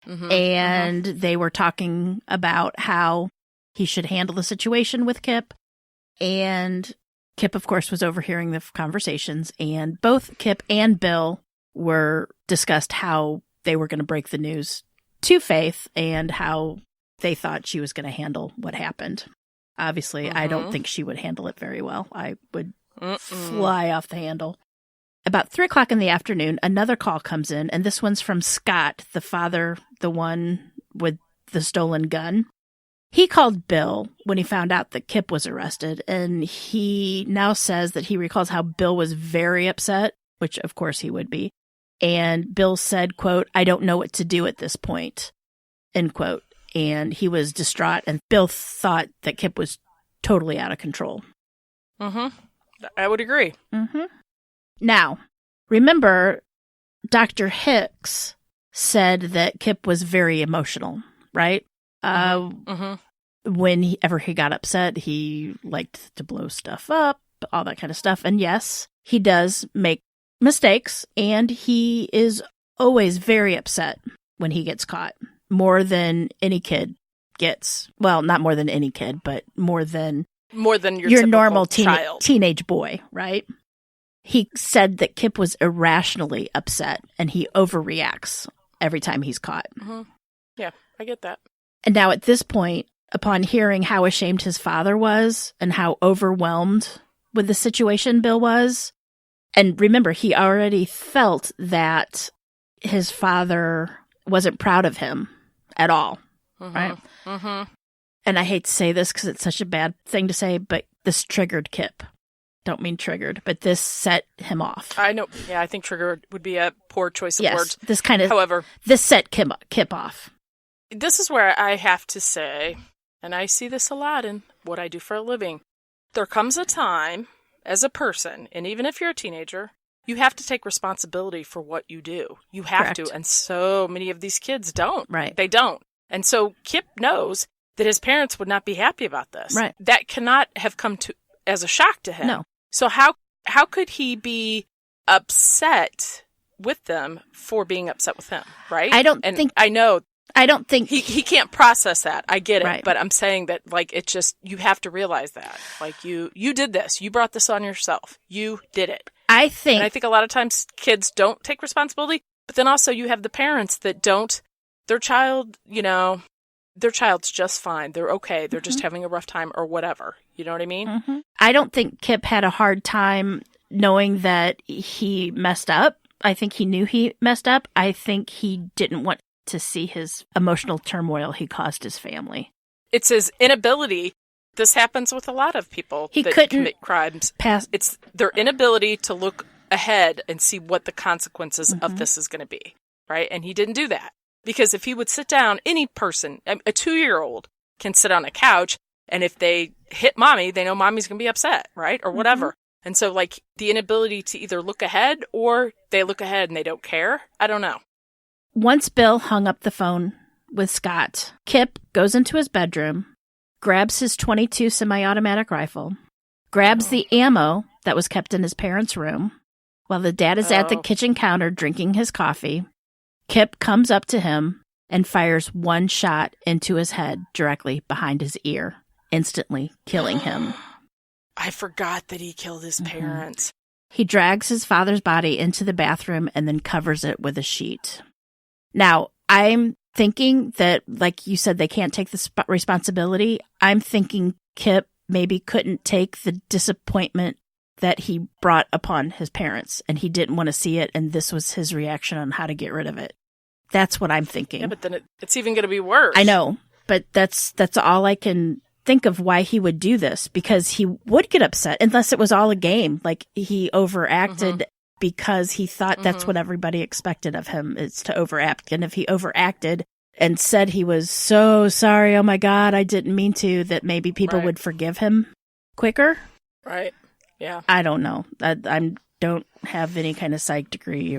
And they were talking about how he should handle the situation with Kip. And Kip, of course, was overhearing the conversations. And both Kip and Bill were discussed how they were going to break the news to Faith and how they thought she was going to handle what happened. Obviously, I don't think she would handle it very well. I would fly off the handle. About 3 o'clock in the afternoon, another call comes in, and this one's from Scott, the father, the one with the stolen gun. He called Bill when he found out that Kip was arrested, and he now says that he recalls how Bill was very upset, which of course he would be. And Bill said, quote, "I don't know what to do at this point," end quote. And he was distraught, and Bill thought that Kip was totally out of control. I would agree. Now, remember, Dr. Hicks said that Kip was very emotional, right? Whenever he got upset, he liked to blow stuff up, all that kind of stuff. And yes, he does make mistakes, and he is always very upset when he gets caught, more than any kid gets. Well, not more than any kid, but more than your normal teenage boy, right? He said that Kip was irrationally upset, and he overreacts every time he's caught. Yeah, I get that. And now at this point, upon hearing how ashamed his father was and how overwhelmed with the situation Bill was, and remember, he already felt that his father wasn't proud of him at all, right? And I hate to say this because it's such a bad thing to say, but this triggered Kip. Don't mean triggered, but this set him off. I know. Yeah, I think triggered would be a poor choice of words. However, this set Kip off. This is where I have to say, and I see this a lot in what I do for a living, there comes a time as a person, and even if you're a teenager, you have to take responsibility for what you do. You have to, and so many of these kids don't. Right. They don't. And so Kip knows that his parents would not be happy about this. Right. That cannot have come as a shock to him. No. So how could he be upset with them for being upset with him, right? I don't think he can't process that. I get it, right. But I'm saying that like it's just you have to realize that like you did this, you brought this on yourself, you did it. I think a lot of times kids don't take responsibility, but then also you have the parents that don't. Their child, their child's just fine. They're okay. They're just having a rough time or whatever. You know what I mean? I don't think Kip had a hard time knowing that he messed up. I think he knew he messed up. I think he didn't want to see his emotional turmoil he caused his family. It's his inability. This happens with a lot of people that commit crimes. It's their inability to look ahead and see what the consequences of this is going to be, right? And he didn't do that. Because if he would sit down, any person, a 2-year-old can sit on a couch, and if they hit mommy, they know mommy's going to be upset, right? Or whatever. And so, like, the inability to either look ahead or they look ahead and they don't care, I don't know. Once Bill hung up the phone with Scott, Kip goes into his bedroom, grabs his .22 semi-automatic rifle, grabs the ammo that was kept in his parents' room, while the dad is at the kitchen counter drinking his coffee. Kip comes up to him and fires one shot into his head directly behind his ear, instantly killing him. I forgot that he killed his parents. He drags his father's body into the bathroom and then covers it with a sheet. Now, I'm thinking that, like you said, they can't take the responsibility. I'm thinking Kip maybe couldn't take the disappointment that he brought upon his parents, and he didn't want to see it, and this was his reaction on how to get rid of it. That's what I'm thinking. Yeah, but then it's even going to be worse. I know, but that's all I can think of why he would do this, because he would get upset unless it was all a game. Like, he overacted because he thought that's what everybody expected of him, is to overact. And if he overacted and said he was so sorry, oh my God, I didn't mean to, that maybe people would forgive him quicker. Right. Yeah. I don't know. I don't have any kind of psych degree,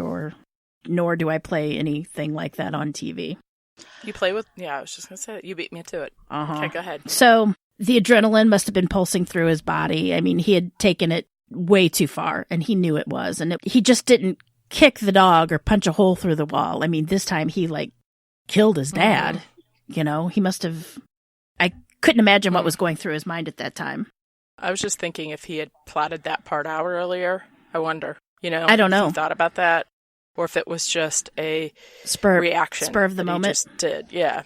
nor do I play anything like that on TV. You play with, I was just going to say that. You beat me to it. Okay, go ahead. So the adrenaline must have been pulsing through his body. I mean, he had taken it way too far, and he knew it was. And he just didn't kick the dog or punch a hole through the wall. I mean, this time he, killed his dad. You know, he must have, I couldn't imagine what was going through his mind at that time. I was just thinking if he had plotted that part out earlier, I wonder, I don't know. If he thought about that, or if it was just a reaction. Spur of the moment. He just did, yeah.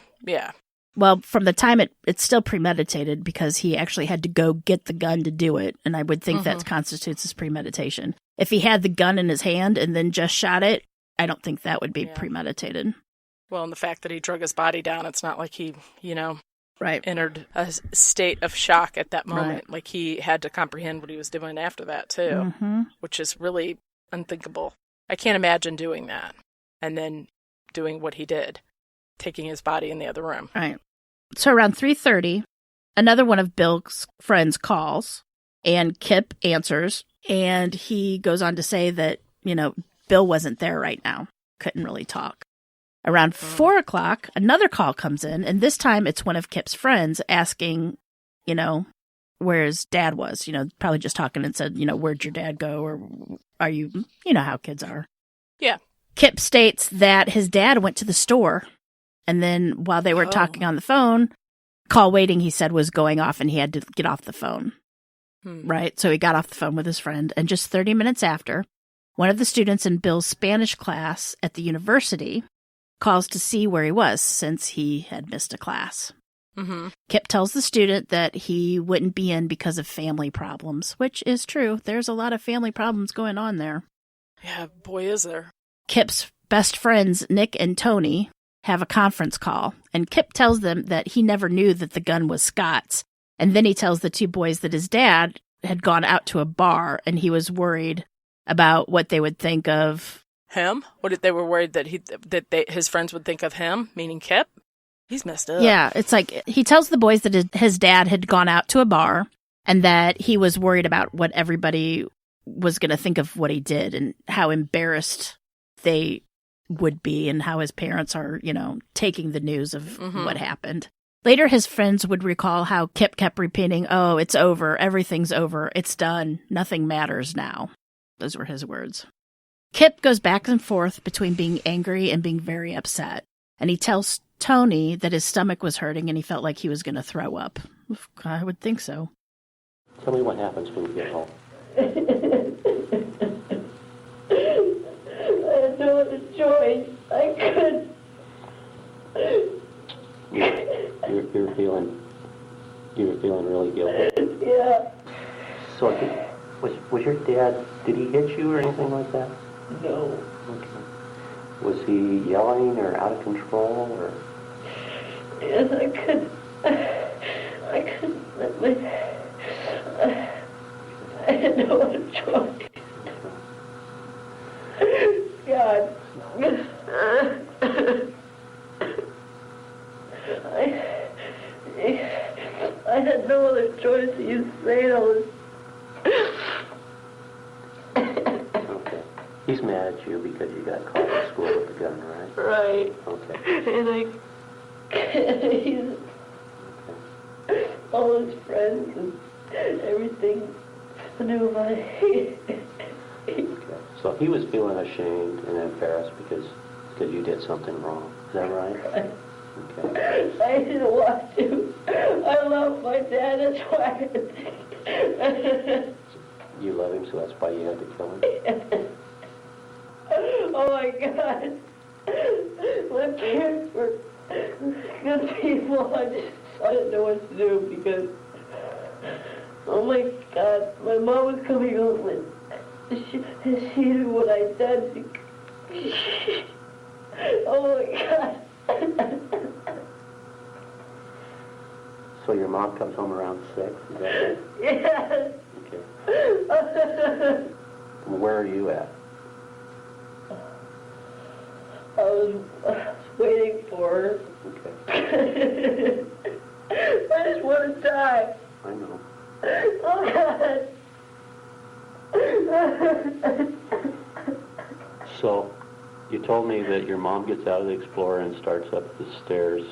Well, from the time it's still premeditated, because he actually had to go get the gun to do it, and I would think that constitutes his premeditation. If he had the gun in his hand and then just shot it, I don't think that would be premeditated. Well, and the fact that he drug his body down, it's not like he, entered a state of shock at that moment. Right. Like, he had to comprehend what he was doing after that, too, which is really unthinkable. I can't imagine doing that and then doing what he did, taking his body in the other room. Right. So around 3:30, another one of Bill's friends calls, and Kip answers, and he goes on to say that, Bill wasn't there right now, couldn't really talk. Around 4 o'clock, another call comes in, and this time it's one of Kip's friends asking, where his dad was, probably just talking and said, where'd your dad go? Or are you how kids are. Yeah. Kip states that his dad went to the store, and then while they were talking on the phone, call waiting, he said, was going off, and he had to get off the phone. Right? So he got off the phone with his friend, and just 30 minutes after, one of the students in Bill's Spanish class at the university calls to see where he was, since he had missed a class. Kip tells the student that he wouldn't be in because of family problems, which is true. There's a lot of family problems going on there. Yeah, boy, is there. Kip's best friends, Nick and Tony, have a conference call, and Kip tells them that he never knew that the gun was Scott's. And then he tells the two boys that his dad had gone out to a bar, and he was worried about what they would think of him. They were worried that his friends would think of him, meaning Kip. He's messed up. Yeah, it's like he tells the boys that his dad had gone out to a bar, and that he was worried about what everybody was going to think of what he did, and how embarrassed they would be, and how his parents are, taking the news of what happened. Later, his friends would recall how Kip kept repeating, "Oh, it's over. Everything's over. It's done. Nothing matters now." Those were his words. Kip goes back and forth between being angry and being very upset, and he tells Tony that his stomach was hurting and he felt like he was going to throw up. I would think so. Tell me what happens when you get home. I had no other choice. I could. You're feeling really guilty? Yeah. So, was your dad, did he hit you or anything like that? No. Okay. Was he yelling or out of control or? Yes, I couldn't let my... I had no other choice. God. I had no other choice. You saying all this. Okay. He's mad at you because you got caught at school with a gun, right? Right. Okay. And he's all his friends and everything knew about it. Okay. So he was feeling ashamed and embarrassed because you did something wrong. Is that right? Right. Okay. I didn't want to. I love my dad, that's why I had to. You love him, so that's why you had to kill him? Oh my God. My parents were good people. I didn't know what to do because, oh my God, my mom was coming home and she knew what I'd done. Oh my God. So your mom comes home around 6, is that right? Yes. Okay. Where are you at? I was waiting for her. Okay. I just want to die. I know. Oh, God. So, you told me that your mom gets out of the Explorer and starts up the stairs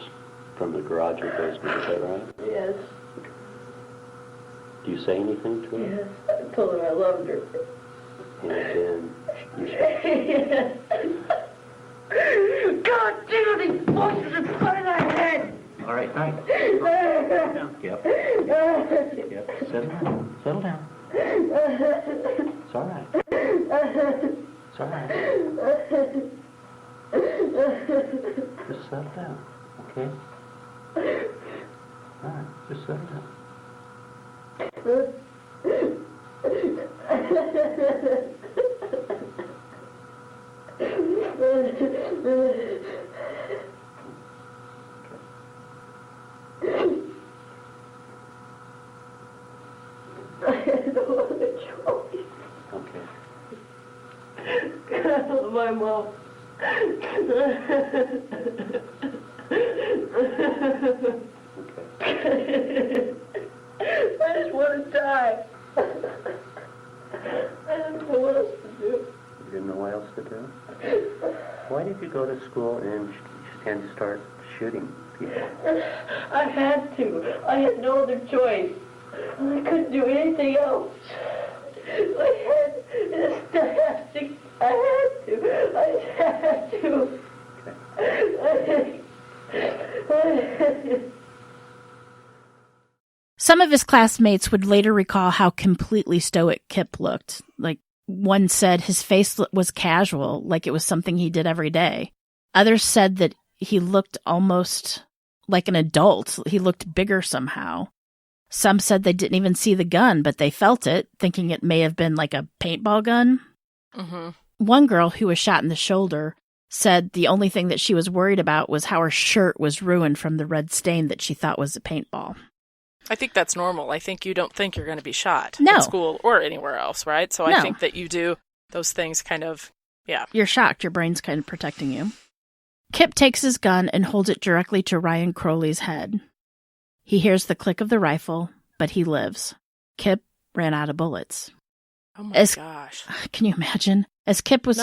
from the garage or basement, is that right? Yes. Do you say anything to her? Yes. I told her I loved her. And then you Yes. God damn these voices in front of my head! All right. Settle down. Yep. Settle down. It's all right. It's all right. Just settle down, okay? All right, just settle down. I had no other choice. Okay. I love my mom. Okay. I just want to die. I don't know what else to do. You didn't know what else to do? Why did you go to school and start shooting people? I had to. I had no other choice. I couldn't do anything else. I had to. I had to. Some of his classmates would later recall how completely stoic Kip looked. Like, one said his face was casual, like it was something he did every day. Others said that he looked almost like an adult. He looked bigger somehow. Some said they didn't even see the gun, but they felt it, thinking it may have been like a paintball gun. Mm-hmm. One girl who was shot in the shoulder said the only thing that she was worried about was how her shirt was ruined from the red stain that she thought was a paintball. I think that's normal. I think you don't think you're going to be shot No. in school or anywhere else, right? So No. I think that you do those things kind of, yeah. You're shocked. Your brain's kind of protecting you. Kip takes his gun and holds it directly to Ryan Crowley's head. He hears the click of the rifle, but he lives. Kip ran out of bullets. Oh my gosh. Can you imagine? As Kip was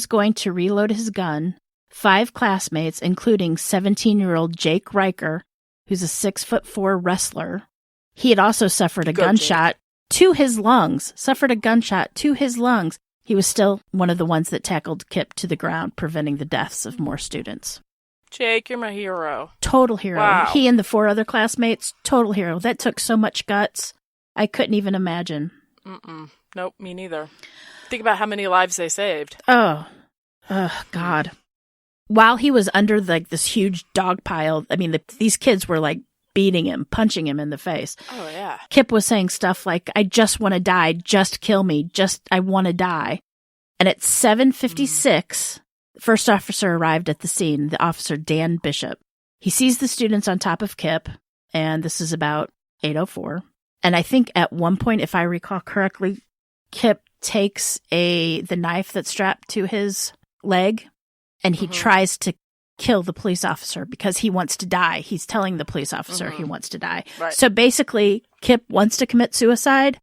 going to reload his gun, 5 classmates, including 17-year-old Jake Riker, who's a 6'4" wrestler, he had also suffered a gunshot to his lungs. He was still one of the ones that tackled Kip to the ground, preventing the deaths of more students. Jake, you're my hero. Total hero. Wow. He and the 4 other classmates, total hero. That took so much guts. I couldn't even imagine. Nope, me neither. Think about how many lives they saved. Oh, God. While he was under this huge dog pile, I mean, these kids were beating him, punching him in the face. Oh, yeah. Kip was saying stuff like, I just want to die, just kill me, I want to die. And at 7:56, the first officer arrived at the scene, the officer Dan Bishop. He sees the students on top of Kip, and this is about 8:04. And I think at one point, if I recall correctly, Kip takes the knife that's strapped to his leg, and he tries to kill the police officer because he wants to die. He's telling the police officer he wants to die. Right. So basically, Kip wants to commit suicide,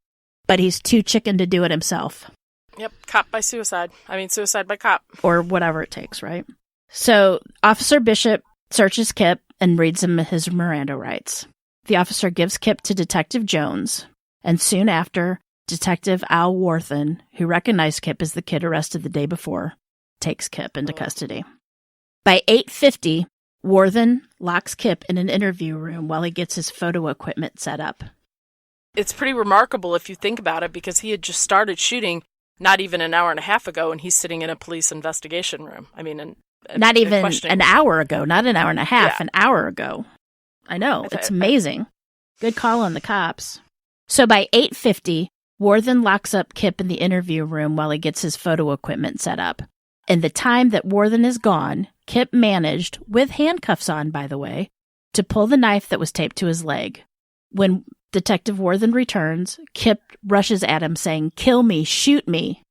but he's too chicken to do it himself. Yep, cop by suicide. I mean, suicide by cop. Or whatever it takes, right? So Officer Bishop searches Kip and reads him his Miranda rights. The officer gives Kip to Detective Jones, and soon after, Detective Al Warthen, who recognized Kip as the kid arrested the day before, takes Kip into custody. By 8:50, Warthen locks Kip in an interview room while he gets his photo equipment set up. It's pretty remarkable if you think about it, because he had just started shooting not even an hour and a half ago, and he's sitting in a police investigation room. I mean, not even an hour ago, not an hour and a half, an hour ago. I know, it's amazing. Good call on the cops. So by 8:50, Warthen locks up Kip in the interview room while he gets his photo equipment set up. In the time that Warthen is gone, Kip managed, with handcuffs on, by the way, to pull the knife that was taped to his leg. When Detective Warthen returns, Kip rushes at him saying, "Kill me, shoot me."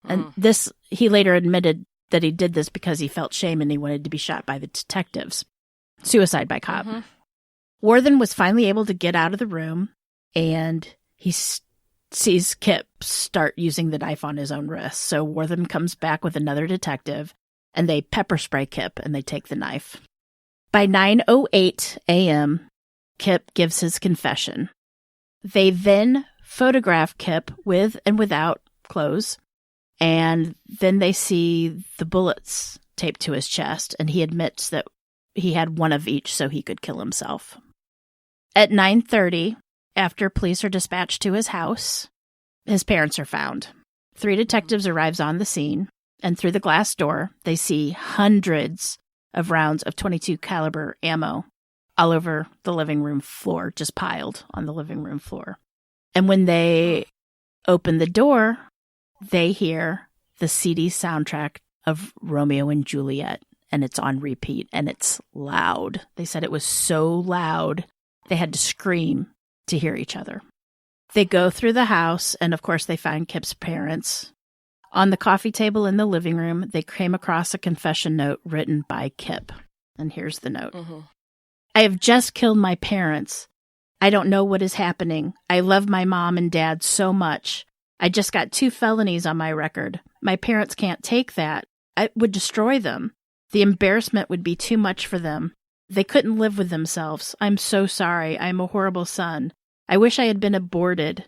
And this, he later admitted that he did this because he felt shame and he wanted to be shot by the detectives. Suicide by cop. Warthen was finally able to get out of the room, and he sees Kip start using the knife on his own wrist. So Warthen comes back with another detective, and they pepper spray Kip, and they take the knife. By 9:08 a.m., Kip gives his confession. They then photograph Kip with and without clothes, and then they see the bullets taped to his chest, and he admits that he had one of each so he could kill himself. At 9:30, after police are dispatched to his house, his parents are found. 3 detectives arrives on the scene, and through the glass door, they see hundreds of rounds of .22 caliber ammo all over the living room floor, just piled on the living room floor. And when they open the door, they hear the CD soundtrack of Romeo and Juliet, and it's on repeat, and it's loud. They said it was so loud, they had to scream to hear each other. They go through the house, and of course they find Kip's parents. On the coffee table in the living room, they came across a confession note written by Kip. And here's the note. I have just killed my parents. I don't know what is happening. I love my mom and dad so much. I just got 2 felonies on my record. My parents can't take that. I would destroy them. The embarrassment would be too much for them. They couldn't live with themselves. I'm so sorry. I'm a horrible son. I wish I had been aborted.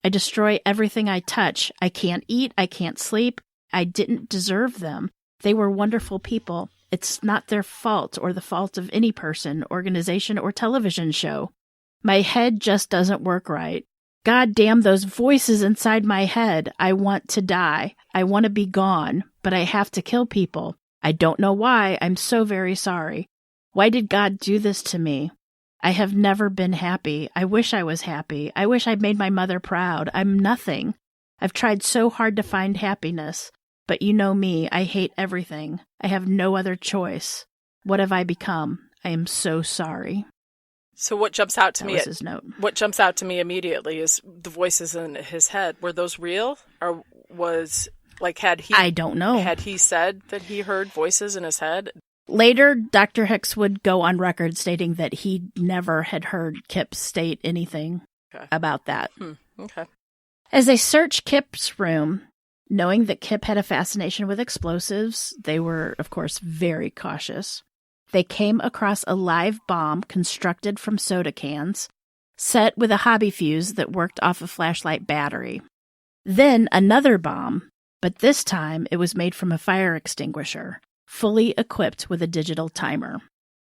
I destroy everything I touch. I can't eat. I can't sleep. I didn't deserve them. They were wonderful people. It's not their fault or the fault of any person, organization, or television show. My head just doesn't work right. God damn those voices inside my head. I want to die. I want to be gone, but I have to kill people. I don't know why. I'm so very sorry. Why did God do this to me? I have never been happy. I wish I was happy. I wish I'd made my mother proud. I'm nothing. I've tried so hard to find happiness. But you know me, I hate everything. I have no other choice. What have I become? I am so sorry. So what jumps out to me? That was his note. What jumps out to me immediately is the voices in his head. Were those real, or was had he? I don't know. Had he said that he heard voices in his head? Later, Dr. Hicks would go on record stating that he never had heard Kip state anything about that. Okay. As they searched Kip's room, knowing that Kip had a fascination with explosives, they were, of course, very cautious. They came across a live bomb constructed from soda cans, set with a hobby fuse that worked off a flashlight battery. Then another bomb, but this time it was made from a fire extinguisher, fully equipped with a digital timer.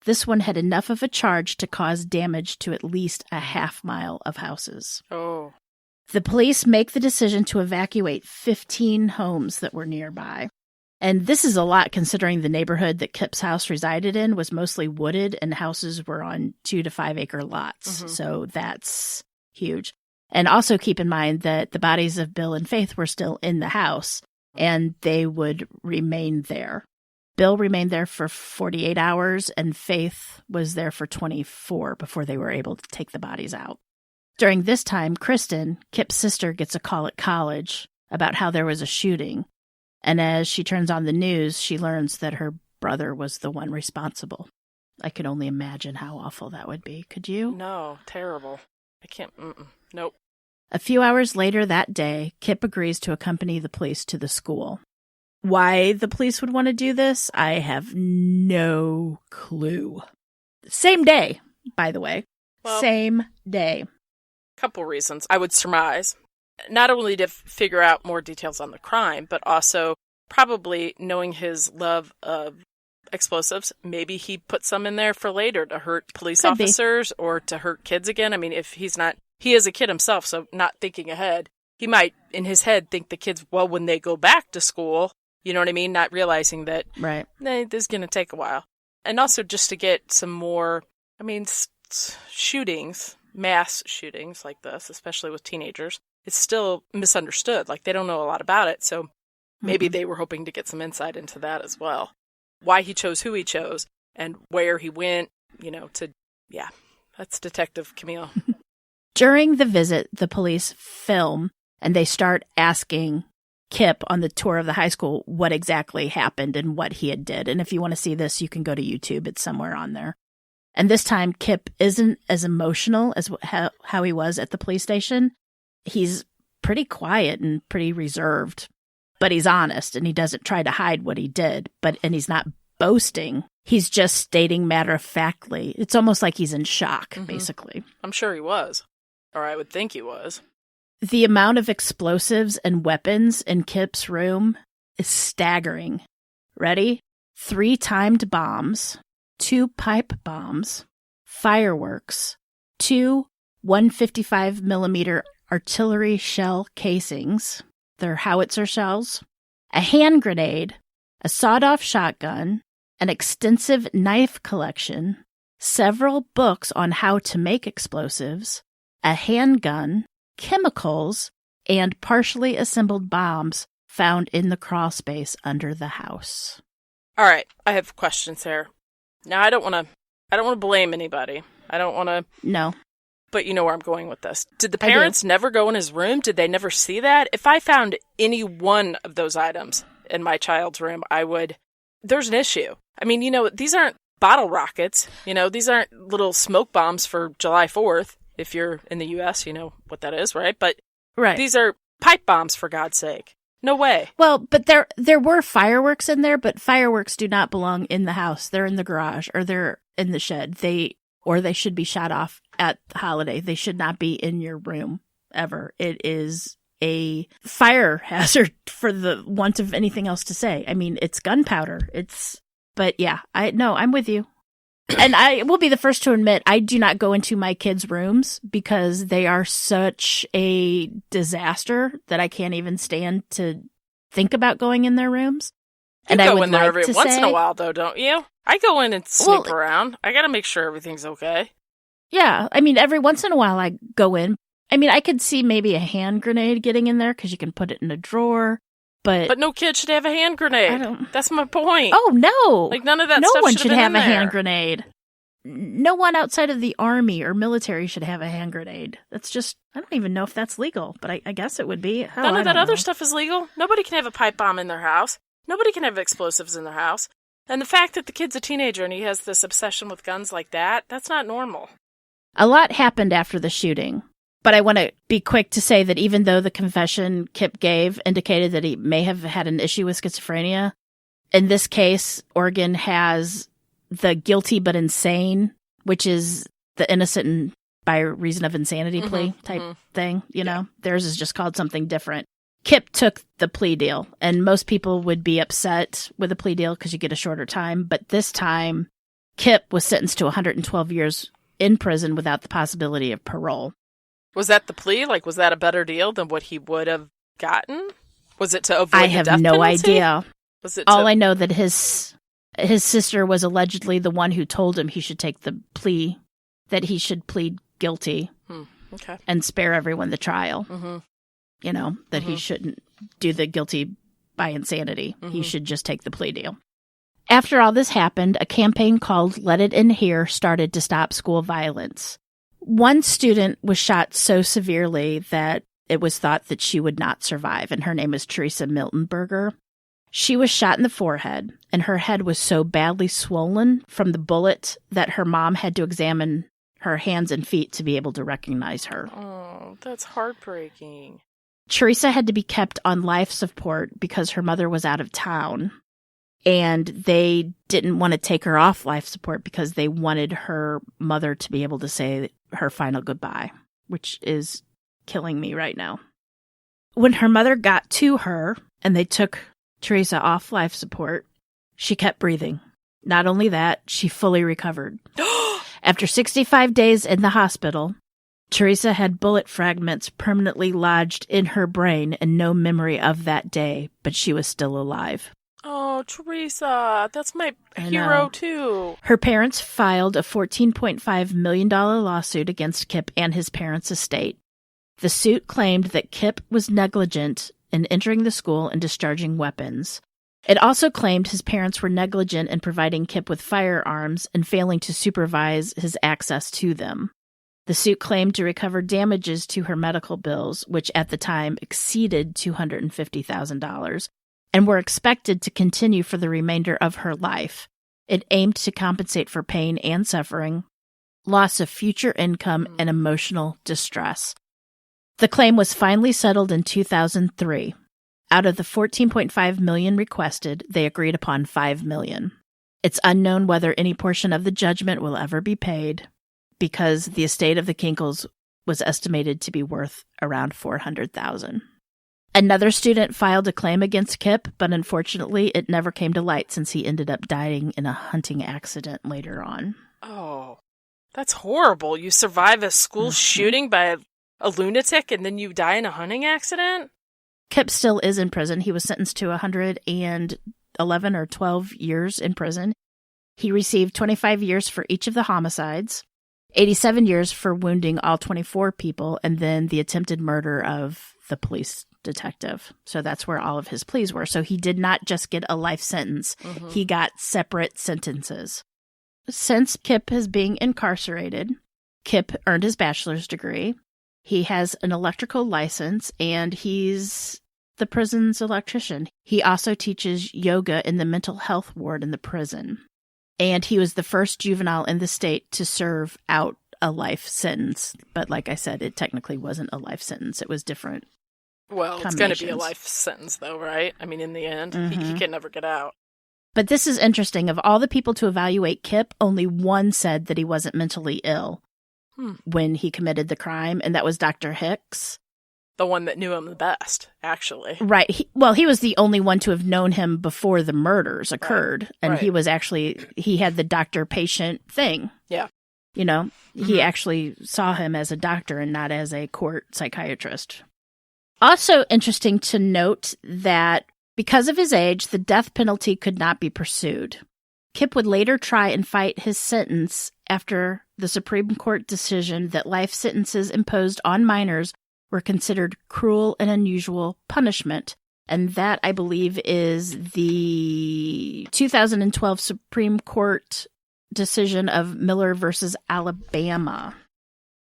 This one had enough of a charge to cause damage to at least a half-mile of houses. Oh. The police make the decision to evacuate 15 homes that were nearby. And this is a lot considering the neighborhood that Kip's house resided in was mostly wooded and houses were on 2 to 5 acre lots. Mhm. So that's huge. And also keep in mind that the bodies of Bill and Faith were still in the house and they would remain there. Bill remained there for 48 hours and Faith was there for 24 before they were able to take the bodies out. During this time, Kristen, Kip's sister, gets a call at college about how there was a shooting. And as she turns on the news, she learns that her brother was the one responsible. I could only imagine how awful that would be. Could you? No, terrible. I can't. Nope. A few hours later that day, Kip agrees to accompany the police to the school. Why the police would want to do this, I have no clue. Same day, by the way. Well, Same day. Couple reasons. I would surmise. Not only to figure out more details on the crime, but also probably knowing his love of explosives. Maybe he put some in there for later to hurt police Could be. officers or to hurt kids again. I mean, if he's not, he is a kid himself, so not thinking ahead. He might, in his head, think the kids, well, when they go back to school, you know what I mean? Not realizing that, Right. this is going to take a while. And also just to get some more, shootings, mass shootings like this, especially with teenagers. It's still misunderstood. Like, they don't know a lot about it. So maybe they were hoping to get some insight into that as well. Why he chose who he chose and where he went, that's Detective Camille. During the visit, the police film and they start asking Kip on the tour of the high school what exactly happened and what he had did. And if you want to see this, you can go to YouTube. It's somewhere on there. And this time, Kip isn't as emotional as how he was at the police station. He's pretty quiet and pretty reserved, but he's honest and he doesn't try to hide what he did, and he's not boasting. He's just stating matter-of-factly. It's almost like he's in shock, basically. I'm sure he was, or I would think he was. The amount of explosives and weapons in Kip's room is staggering. Ready? 3 timed bombs, 2 pipe bombs, fireworks, 2 155 millimeter artillery shell casings, they're howitzer shells, a hand grenade, a sawed-off shotgun, an extensive knife collection, several books on how to make explosives, a handgun, chemicals, and partially assembled bombs found in the crawl space under the house. All right, I have questions here. Now, I don't want to blame anybody. I don't want to. No. But you know where I'm going with this. Did the parents never go in his room? Did they never see that? If I found any one of those items in my child's room, there's an issue. I mean, these aren't bottle rockets. These aren't little smoke bombs for July 4th. If you're in the U.S., you know what that is, right? But these are pipe bombs, for God's sake. No way. Well, but there were fireworks in there, but fireworks do not belong in the house. They're in the garage or they're in the shed. They should be shot off at the holiday. They should not be in your room ever. It is a fire hazard for the want of anything else to say. I mean, it's gunpowder. But yeah, I'm with you. And I will be the first to admit, I do not go into my kids' rooms because they are such a disaster that I can't even stand to think about going in their rooms. You go in there every once in a while, though, don't you? I go in and snoop around. I got to make sure everything's okay. Yeah, I mean, every once in a while I go in. I mean, I could see maybe a hand grenade getting in there because you can put it in a drawer. But no kid should have a hand grenade. That's my point. Oh, no. Like, none of that no stuff one should should have have been a in there. hand grenade. No one outside of the army or military should have a hand grenade. That's just, I don't even know if that's legal, but I guess it would be. Hell, None of that other know. stuff is legal. Nobody can have a pipe bomb in their house. Nobody can have explosives in their house. And the fact that the kid's a teenager and he has this obsession with guns like that, that's not normal. A lot happened after the shooting. But I want to be quick to say that even though the confession Kip gave indicated that he may have had an issue with schizophrenia, in this case, Oregon has the guilty but insane, which is the innocent by reason of insanity plea type thing. You know, theirs is just called something different. Kip took the plea deal, and most people would be upset with a plea deal because you get a shorter time. But this time, Kip was sentenced to 112 years in prison without the possibility of parole. Was that the plea? Like, was that a better deal than what he would have gotten? Was it to avoid I the have death no penalty? idea. All I know that his sister was allegedly the one who told him he should take the plea, that he should plead guilty and spare everyone the trial. Mm-hmm. You know, that he shouldn't do the guilty by insanity. Mm-hmm. He should just take the plea deal. After all this happened, a campaign called Let It In Here started to stop school violence. One student was shot so severely that it was thought that she would not survive, and her name is Teresa Miltenberger. She was shot in the forehead, and her head was so badly swollen from the bullet that her mom had to examine her hands and feet to be able to recognize her. Oh, that's heartbreaking. Teresa had to be kept on life support because her mother was out of town, and they didn't want to take her off life support because they wanted her mother to be able to say her final goodbye, which is killing me right now. When her mother got to her and they took Teresa off life support, she kept breathing. Not only that, she fully recovered. After 65 days in the hospital, Teresa had bullet fragments permanently lodged in her brain and no memory of that day, but she was still alive. Oh, Teresa, that's my hero too. Her parents filed a $14.5 million lawsuit against Kip and his parents' estate. The suit claimed that Kip was negligent in entering the school and discharging weapons. It also claimed his parents were negligent in providing Kip with firearms and failing to supervise his access to them. The suit claimed to recover damages to her medical bills, which at the time exceeded $250,000, and were expected to continue for the remainder of her life. It aimed to compensate for pain and suffering, loss of future income, and emotional distress. The claim was finally settled in 2003. Out of the $14.5 million requested, they agreed upon $5 million. It's unknown whether any portion of the judgment will ever be paid, because the estate of the Kinkels was estimated to be worth around $400,000. Another student filed a claim against Kip, but unfortunately it never came to light since he ended up dying in a hunting accident later on. Oh, that's horrible. You survive a school shooting by a lunatic and then you die in a hunting accident? Kip still is in prison. He was sentenced to 111 or 12 years in prison. He received 25 years for each of the homicides, 87 years for wounding all 24 people, and then the attempted murder of the police detective. So that's where all of his pleas were. So he did not just get a life sentence. Mm-hmm. He got separate sentences. Since Kip is being incarcerated, Kip earned his bachelor's degree. He has an electrical license, and he's the prison's electrician. He also teaches yoga in the mental health ward in the prison. And he was the first juvenile in the state to serve out a life sentence. But like I said, it technically wasn't a life sentence. It was different. Well, it's going to be a life sentence, though, right? I mean, in the end, he can never get out. But this is interesting. Of all the people to evaluate Kip, only one said that he wasn't mentally ill when he committed the crime, and that was Dr. Hicks. The one that knew him the best, actually. Right. He was the only one to have known him before the murders occurred. Right. And he was actually, he had the doctor-patient thing. Yeah. You know, he actually saw him as a doctor and not as a court psychiatrist. Also interesting to note that because of his age, the death penalty could not be pursued. Kip would later try and fight his sentence after the Supreme Court decision that life sentences imposed on minors were considered cruel and unusual punishment. And that, I believe, is the 2012 Supreme Court decision of Miller versus Alabama.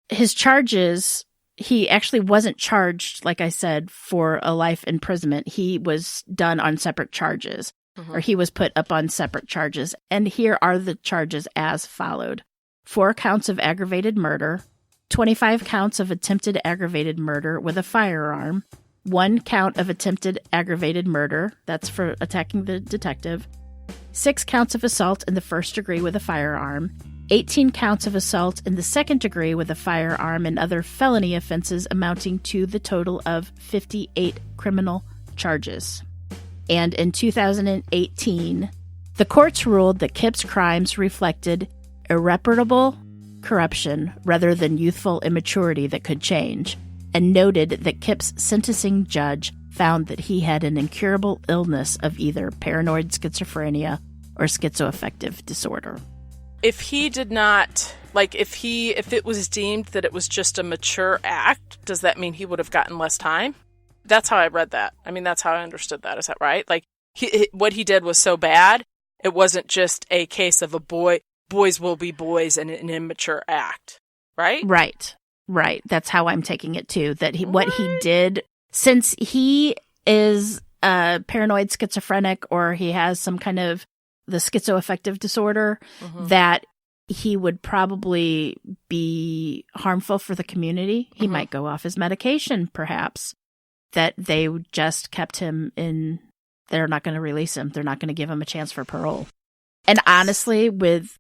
His charges, he actually wasn't charged, like I said, for a life imprisonment. He was done on separate charges, or he was put up on separate charges. And here are the charges as followed. 4 counts of aggravated murder, 25 counts of attempted aggravated murder with a firearm, 1 count of attempted aggravated murder, that's for attacking the detective, 6 counts of assault in the first degree with a firearm, 18 counts of assault in the second degree with a firearm, and other felony offenses amounting to the total of 58 criminal charges. And in 2018, the courts ruled that Kip's crimes reflected irreparable corruption rather than youthful immaturity that could change, and noted that Kip's sentencing judge found that he had an incurable illness of either paranoid schizophrenia or schizoaffective disorder. If he did not, like, if it was deemed that it was just a mature act, does that mean he would have gotten less time? That's how I read that. I mean, that's how I understood that. Is that right? Like, what he did was so bad, it wasn't just a case of boys will be boys and an immature act, right? Right. That's how I'm taking it too. That what he did, since he is paranoid schizophrenic or he has some kind of the schizoaffective disorder, that he would probably be harmful for the community. He might go off his medication, perhaps. That they just kept him in. They're not going to release him. They're not going to give him a chance for parole. And honestly,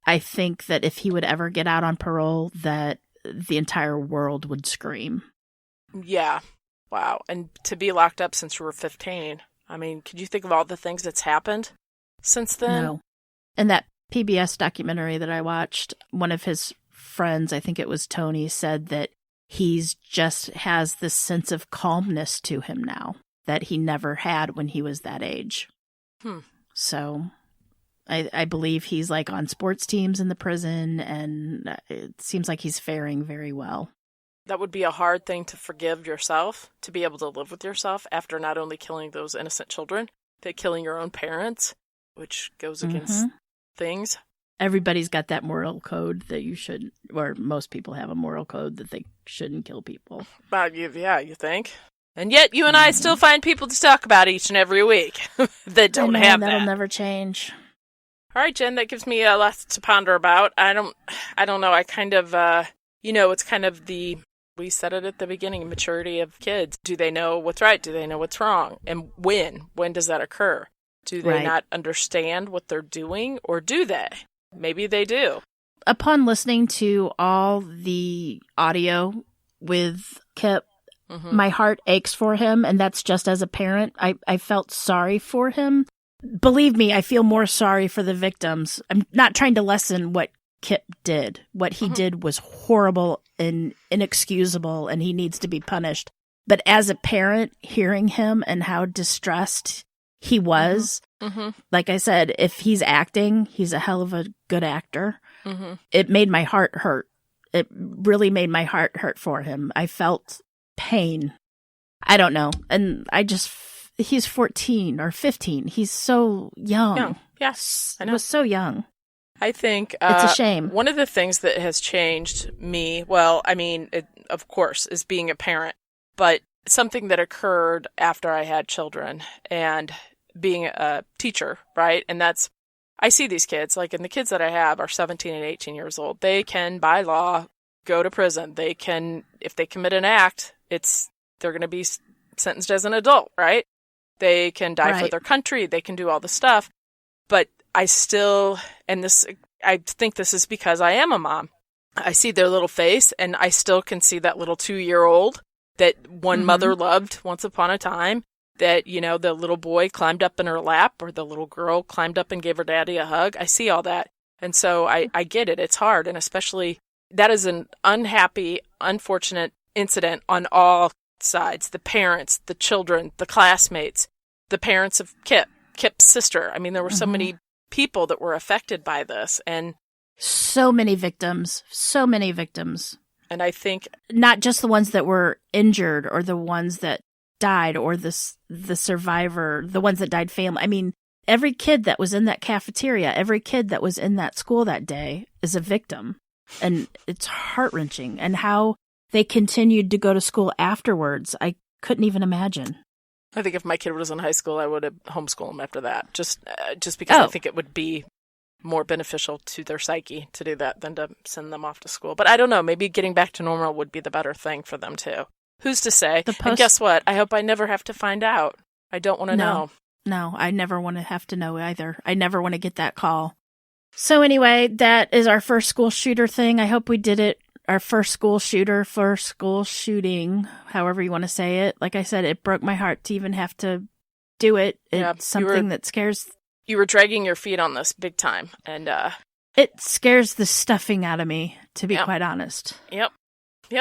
I think that if he would ever get out on parole, that the entire world would scream. Yeah. Wow. And to be locked up since you were 15. I mean, could you think of all the things that's happened since then? No. And that PBS documentary that I watched, one of his friends, I think it was Tony, said that he's just has this sense of calmness to him now that he never had when he was that age. So I believe he's like on sports teams in the prison, and it seems like he's faring very well. That would be a hard thing to forgive yourself, to be able to live with yourself after not only killing those innocent children, but killing your own parents, which goes against things. Everybody's got that moral code that you should, or most people have a moral code that they shouldn't kill people. Well, you think? And yet you and I still find people to talk about each and every week that don't have that. That'll never change. All right, Jen, that gives me a lot to ponder about. I don't know. I kind of, it's kind of we said it at the beginning, maturity of kids. Do they know what's right? Do they know what's wrong? And when? When does that occur? Do they not understand what they're doing, or do they? Maybe they do. Upon listening to all the audio with Kip, my heart aches for him, and that's just as a parent. I felt sorry for him. Believe me, I feel more sorry for the victims. I'm not trying to lessen what Kip did. What he did was horrible and inexcusable, and he needs to be punished. But as a parent, hearing him and how distressed he was, like I said, if he's acting, he's a hell of a good actor. It made my heart hurt. It really made my heart hurt for him. I felt pain. I don't know. And he's 14 or 15. He's so young. Yes, I know. He was so young. I think it's a shame. One of the things that has changed me, well, I mean, of course, is being a parent, but something that occurred after I had children and being a teacher, right? And I see these kids, and the kids that I have are 17 and 18 years old. They can, by law, go to prison. They can, if they commit an act, they're going to be sentenced as an adult, right? They can die for their country. They can do all the stuff. But I still, I think this is because I am a mom. I see their little face, and I still can see that little 2-year-old that one mother loved once upon a time, that, the little boy climbed up in her lap, or the little girl climbed up and gave her daddy a hug. I see all that. And so I get it. It's hard. And especially that is an unhappy, unfortunate incident on all sides. The parents, the children, the classmates, the parents of Kip's sister. I mean, there were so many people that were affected by this, and so many victims. And I think not just the ones that were injured or the ones that died or the survivor, the ones that died family. I mean, every kid that was in that cafeteria, every kid that was in that school that day is a victim. And it's heart-wrenching. And how they continued to go to school afterwards, I couldn't even imagine. I think if my kid was in high school, I would have homeschooled him after that. Just because I think it would be more beneficial to their psyche to do that than to send them off to school. But I don't know. Maybe getting back to normal would be the better thing for them too. Who's to say? And guess what? I hope I never have to find out. I don't want to know. No, I never want to have to know either. I never want to get that call. So anyway, that is our first school shooter thing. I hope we did it. Our first school shooting, however you want to say it. Like I said, it broke my heart to even have to do it. It's something that scares. You were dragging your feet on this big time. And it scares the stuffing out of me, to be quite honest. Yep.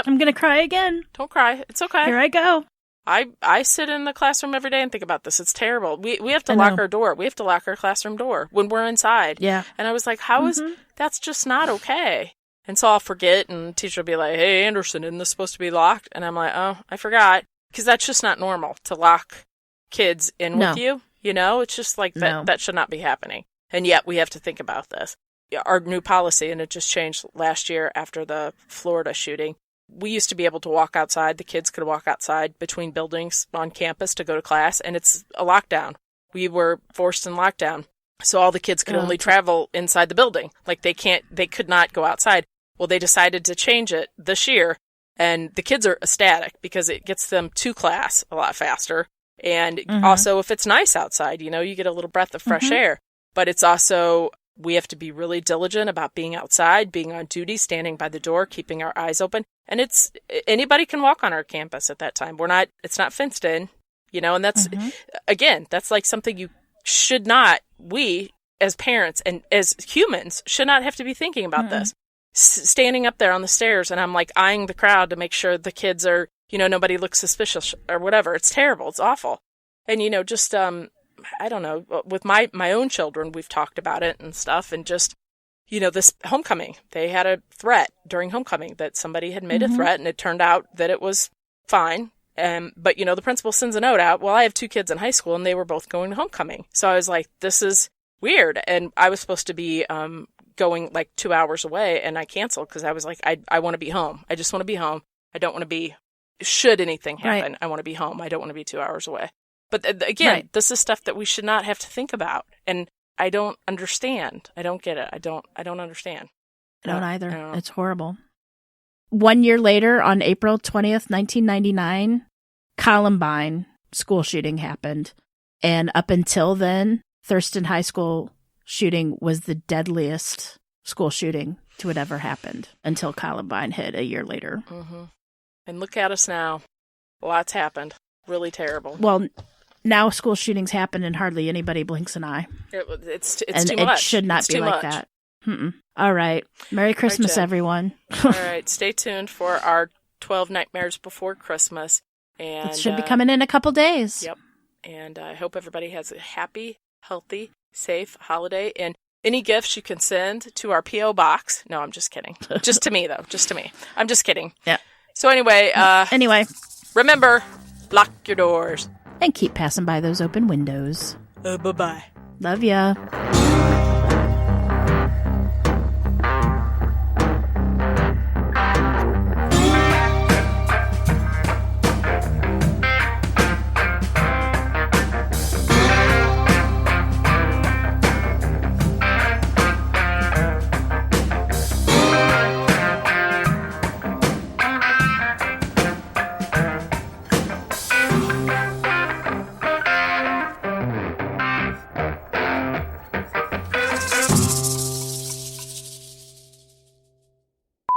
I'm going to cry again. Don't cry. It's okay. Here I go. I sit in the classroom every day and think about this. It's terrible. We have to lock our door. We have to lock our classroom door when we're inside. Yeah. And I was like, how is that's just not okay. And so I'll forget, and the teacher will be like, hey, Anderson, isn't this supposed to be locked? And I'm like, oh, I forgot. Because that's just not normal to lock kids in with you. You know, it's just like that should not be happening. And yet we have to think about this. Our new policy, and it just changed last year after the Florida shooting. We used to be able to walk outside. The kids could walk outside between buildings on campus to go to class, and it's a lockdown. We were forced in lockdown. So all the kids could only travel inside the building. Like they could not go outside. Well, they decided to change it this year, and the kids are ecstatic because it gets them to class a lot faster. And also, if it's nice outside, you know, you get a little breath of fresh air. But it's also, we have to be really diligent about being outside, being on duty, standing by the door, keeping our eyes open. And anybody can walk on our campus at that time. It's not fenced in, you know, and that's, again, that's like something you should not, we as parents and as humans should not have to be thinking about this. Standing up there on the stairs, and I'm like eyeing the crowd to make sure the kids are, you know, nobody looks suspicious or whatever. It's terrible. It's awful. And, you know, just, I don't know, with my own children, we've talked about it and stuff. And just, you know, this homecoming, they had a threat during homecoming that somebody had made a threat, and it turned out that it was fine. But, you know, the principal sends a note out. Well, I have 2 kids in high school, and they were both going to homecoming. So I was like, this is weird. And I was supposed to be going like 2 hours away, and I canceled because I was like, I want to be home. I just want to be home. I don't want to be, should anything happen, I want to be home. I don't want to be 2 hours away. But again, this is stuff that we should not have to think about. And I don't understand. I don't get it. I don't understand. I don't either. It's horrible. 1 year later, on April 20th, 1999, Columbine school shooting happened. And up until then, Thurston High School shooting was the deadliest school shooting to have ever happened until Columbine hit a year later. And look at us now. Lots happened. Really terrible. Well, now school shootings happen and hardly anybody blinks an eye. It's too much. It should not be like that. All right. Merry Christmas, everyone. All right. Stay tuned for our 12 Nightmares Before Christmas. And it should be coming in a couple days. Yep. And I hope everybody has a happy, healthy, safe holiday. And any gifts you can send to our P.O. box. No, I'm just kidding. Just to me, though. Just to me. I'm just kidding. Yeah. So anyway. Remember, lock your doors. And keep passing by those open windows. Bye-bye. Love ya.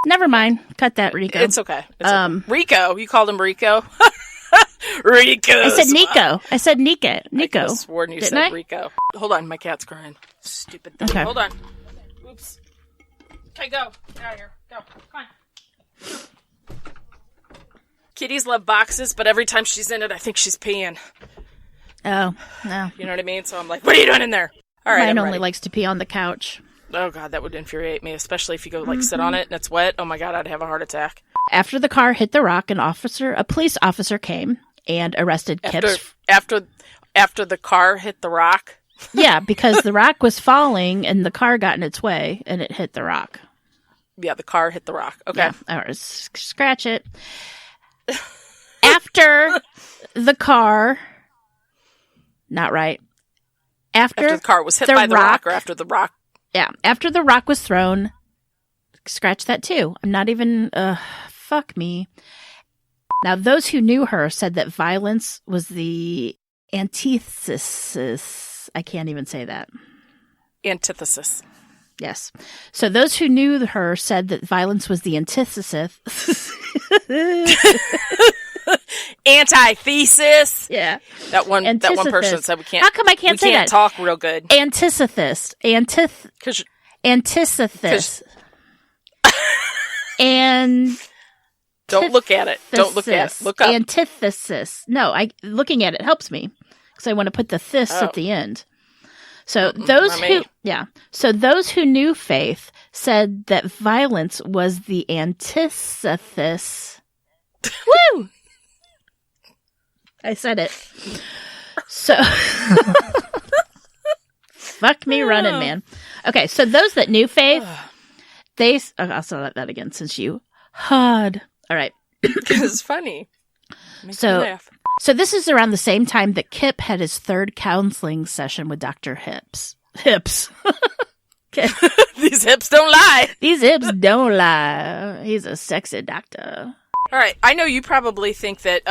Never mind. Cut that, Rico. It's okay. Okay. Rico? You called him Rico? Rico. I said Nico. I said Nico. I could have sworn you said Rico. Hold on. My cat's crying. Stupid thing. Okay. Hold on. Oops. Okay, go. Get out of here. Go. Come on. Kitties love boxes, but every time she's in it, I think she's peeing. Oh, no. You know what I mean? So I'm like, what are you doing in there? All right, Mine only likes to pee on the couch. Oh, God, that would infuriate me, especially if you go, sit on it and it's wet. Oh, my God, I'd have a heart attack. After the car hit the rock, a police officer came and arrested Kip. After the car hit the rock? Yeah, because the rock was falling and the car got in its way and it hit the rock. Yeah, the car hit the rock. Okay. Yeah, all right, scratch it. After the car... Not right. After the car was hit by the rock or after the rock? Yeah, after the rock was thrown. Scratch that too. I'm not even, fuck me. Now, those who knew her said that violence was the antithesis. I can't even say that. Antithesis. Yes. So those who knew her said that violence was the antithesis. Antithesis. Yeah. That one person said we can't. How come I can't say that? We can't talk real good. Antithesis. Antithesis. Don't look at it. Don't look at it. Look up. Antithesis. No, looking at it helps me because I want to put the "this" at the end. So those who knew Faith said that violence was the antithesis. Woo! I said it. So, fuck me running, man. Okay, so those that knew Faith, I'll say that again since you had. All right. It's funny. Makes me laugh. So this is around the same time that Kip had his third counseling session with Dr. Hips. Okay. These hips don't lie. These hips don't lie. He's a sexy doctor. All right. I know you probably think that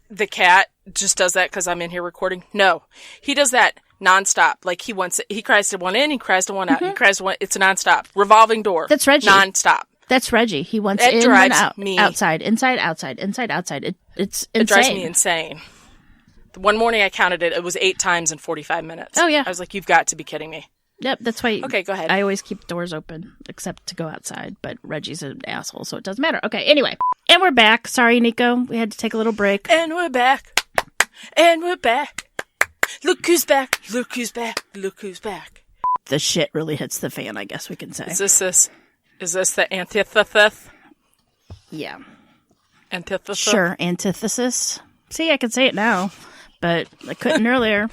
the cat just does that because I'm in here recording. No. He does that nonstop. Like he cries to one in, he cries to one out. He cries to one. It's nonstop. Revolving door. That's Reggie. Nonstop. That's Reggie. He wants it in and out. Me. Outside, inside, outside, inside, outside. It's insane. It drives me insane. One morning I counted it. It was 8 times in 45 minutes. Oh, yeah. I was like, you've got to be kidding me. Yep, that's why. Okay, go ahead. I always keep doors open, except to go outside. But Reggie's an asshole, so it doesn't matter. Okay, anyway. And we're back. Sorry, Nico. We had to take a little break. And we're back. And we're back. Look who's back. Look who's back. Look who's back. The shit really hits the fan, I guess we can say. Is this the antithesis? Yeah. Antithesis? Sure, antithesis. See, I can say it now, but I couldn't earlier.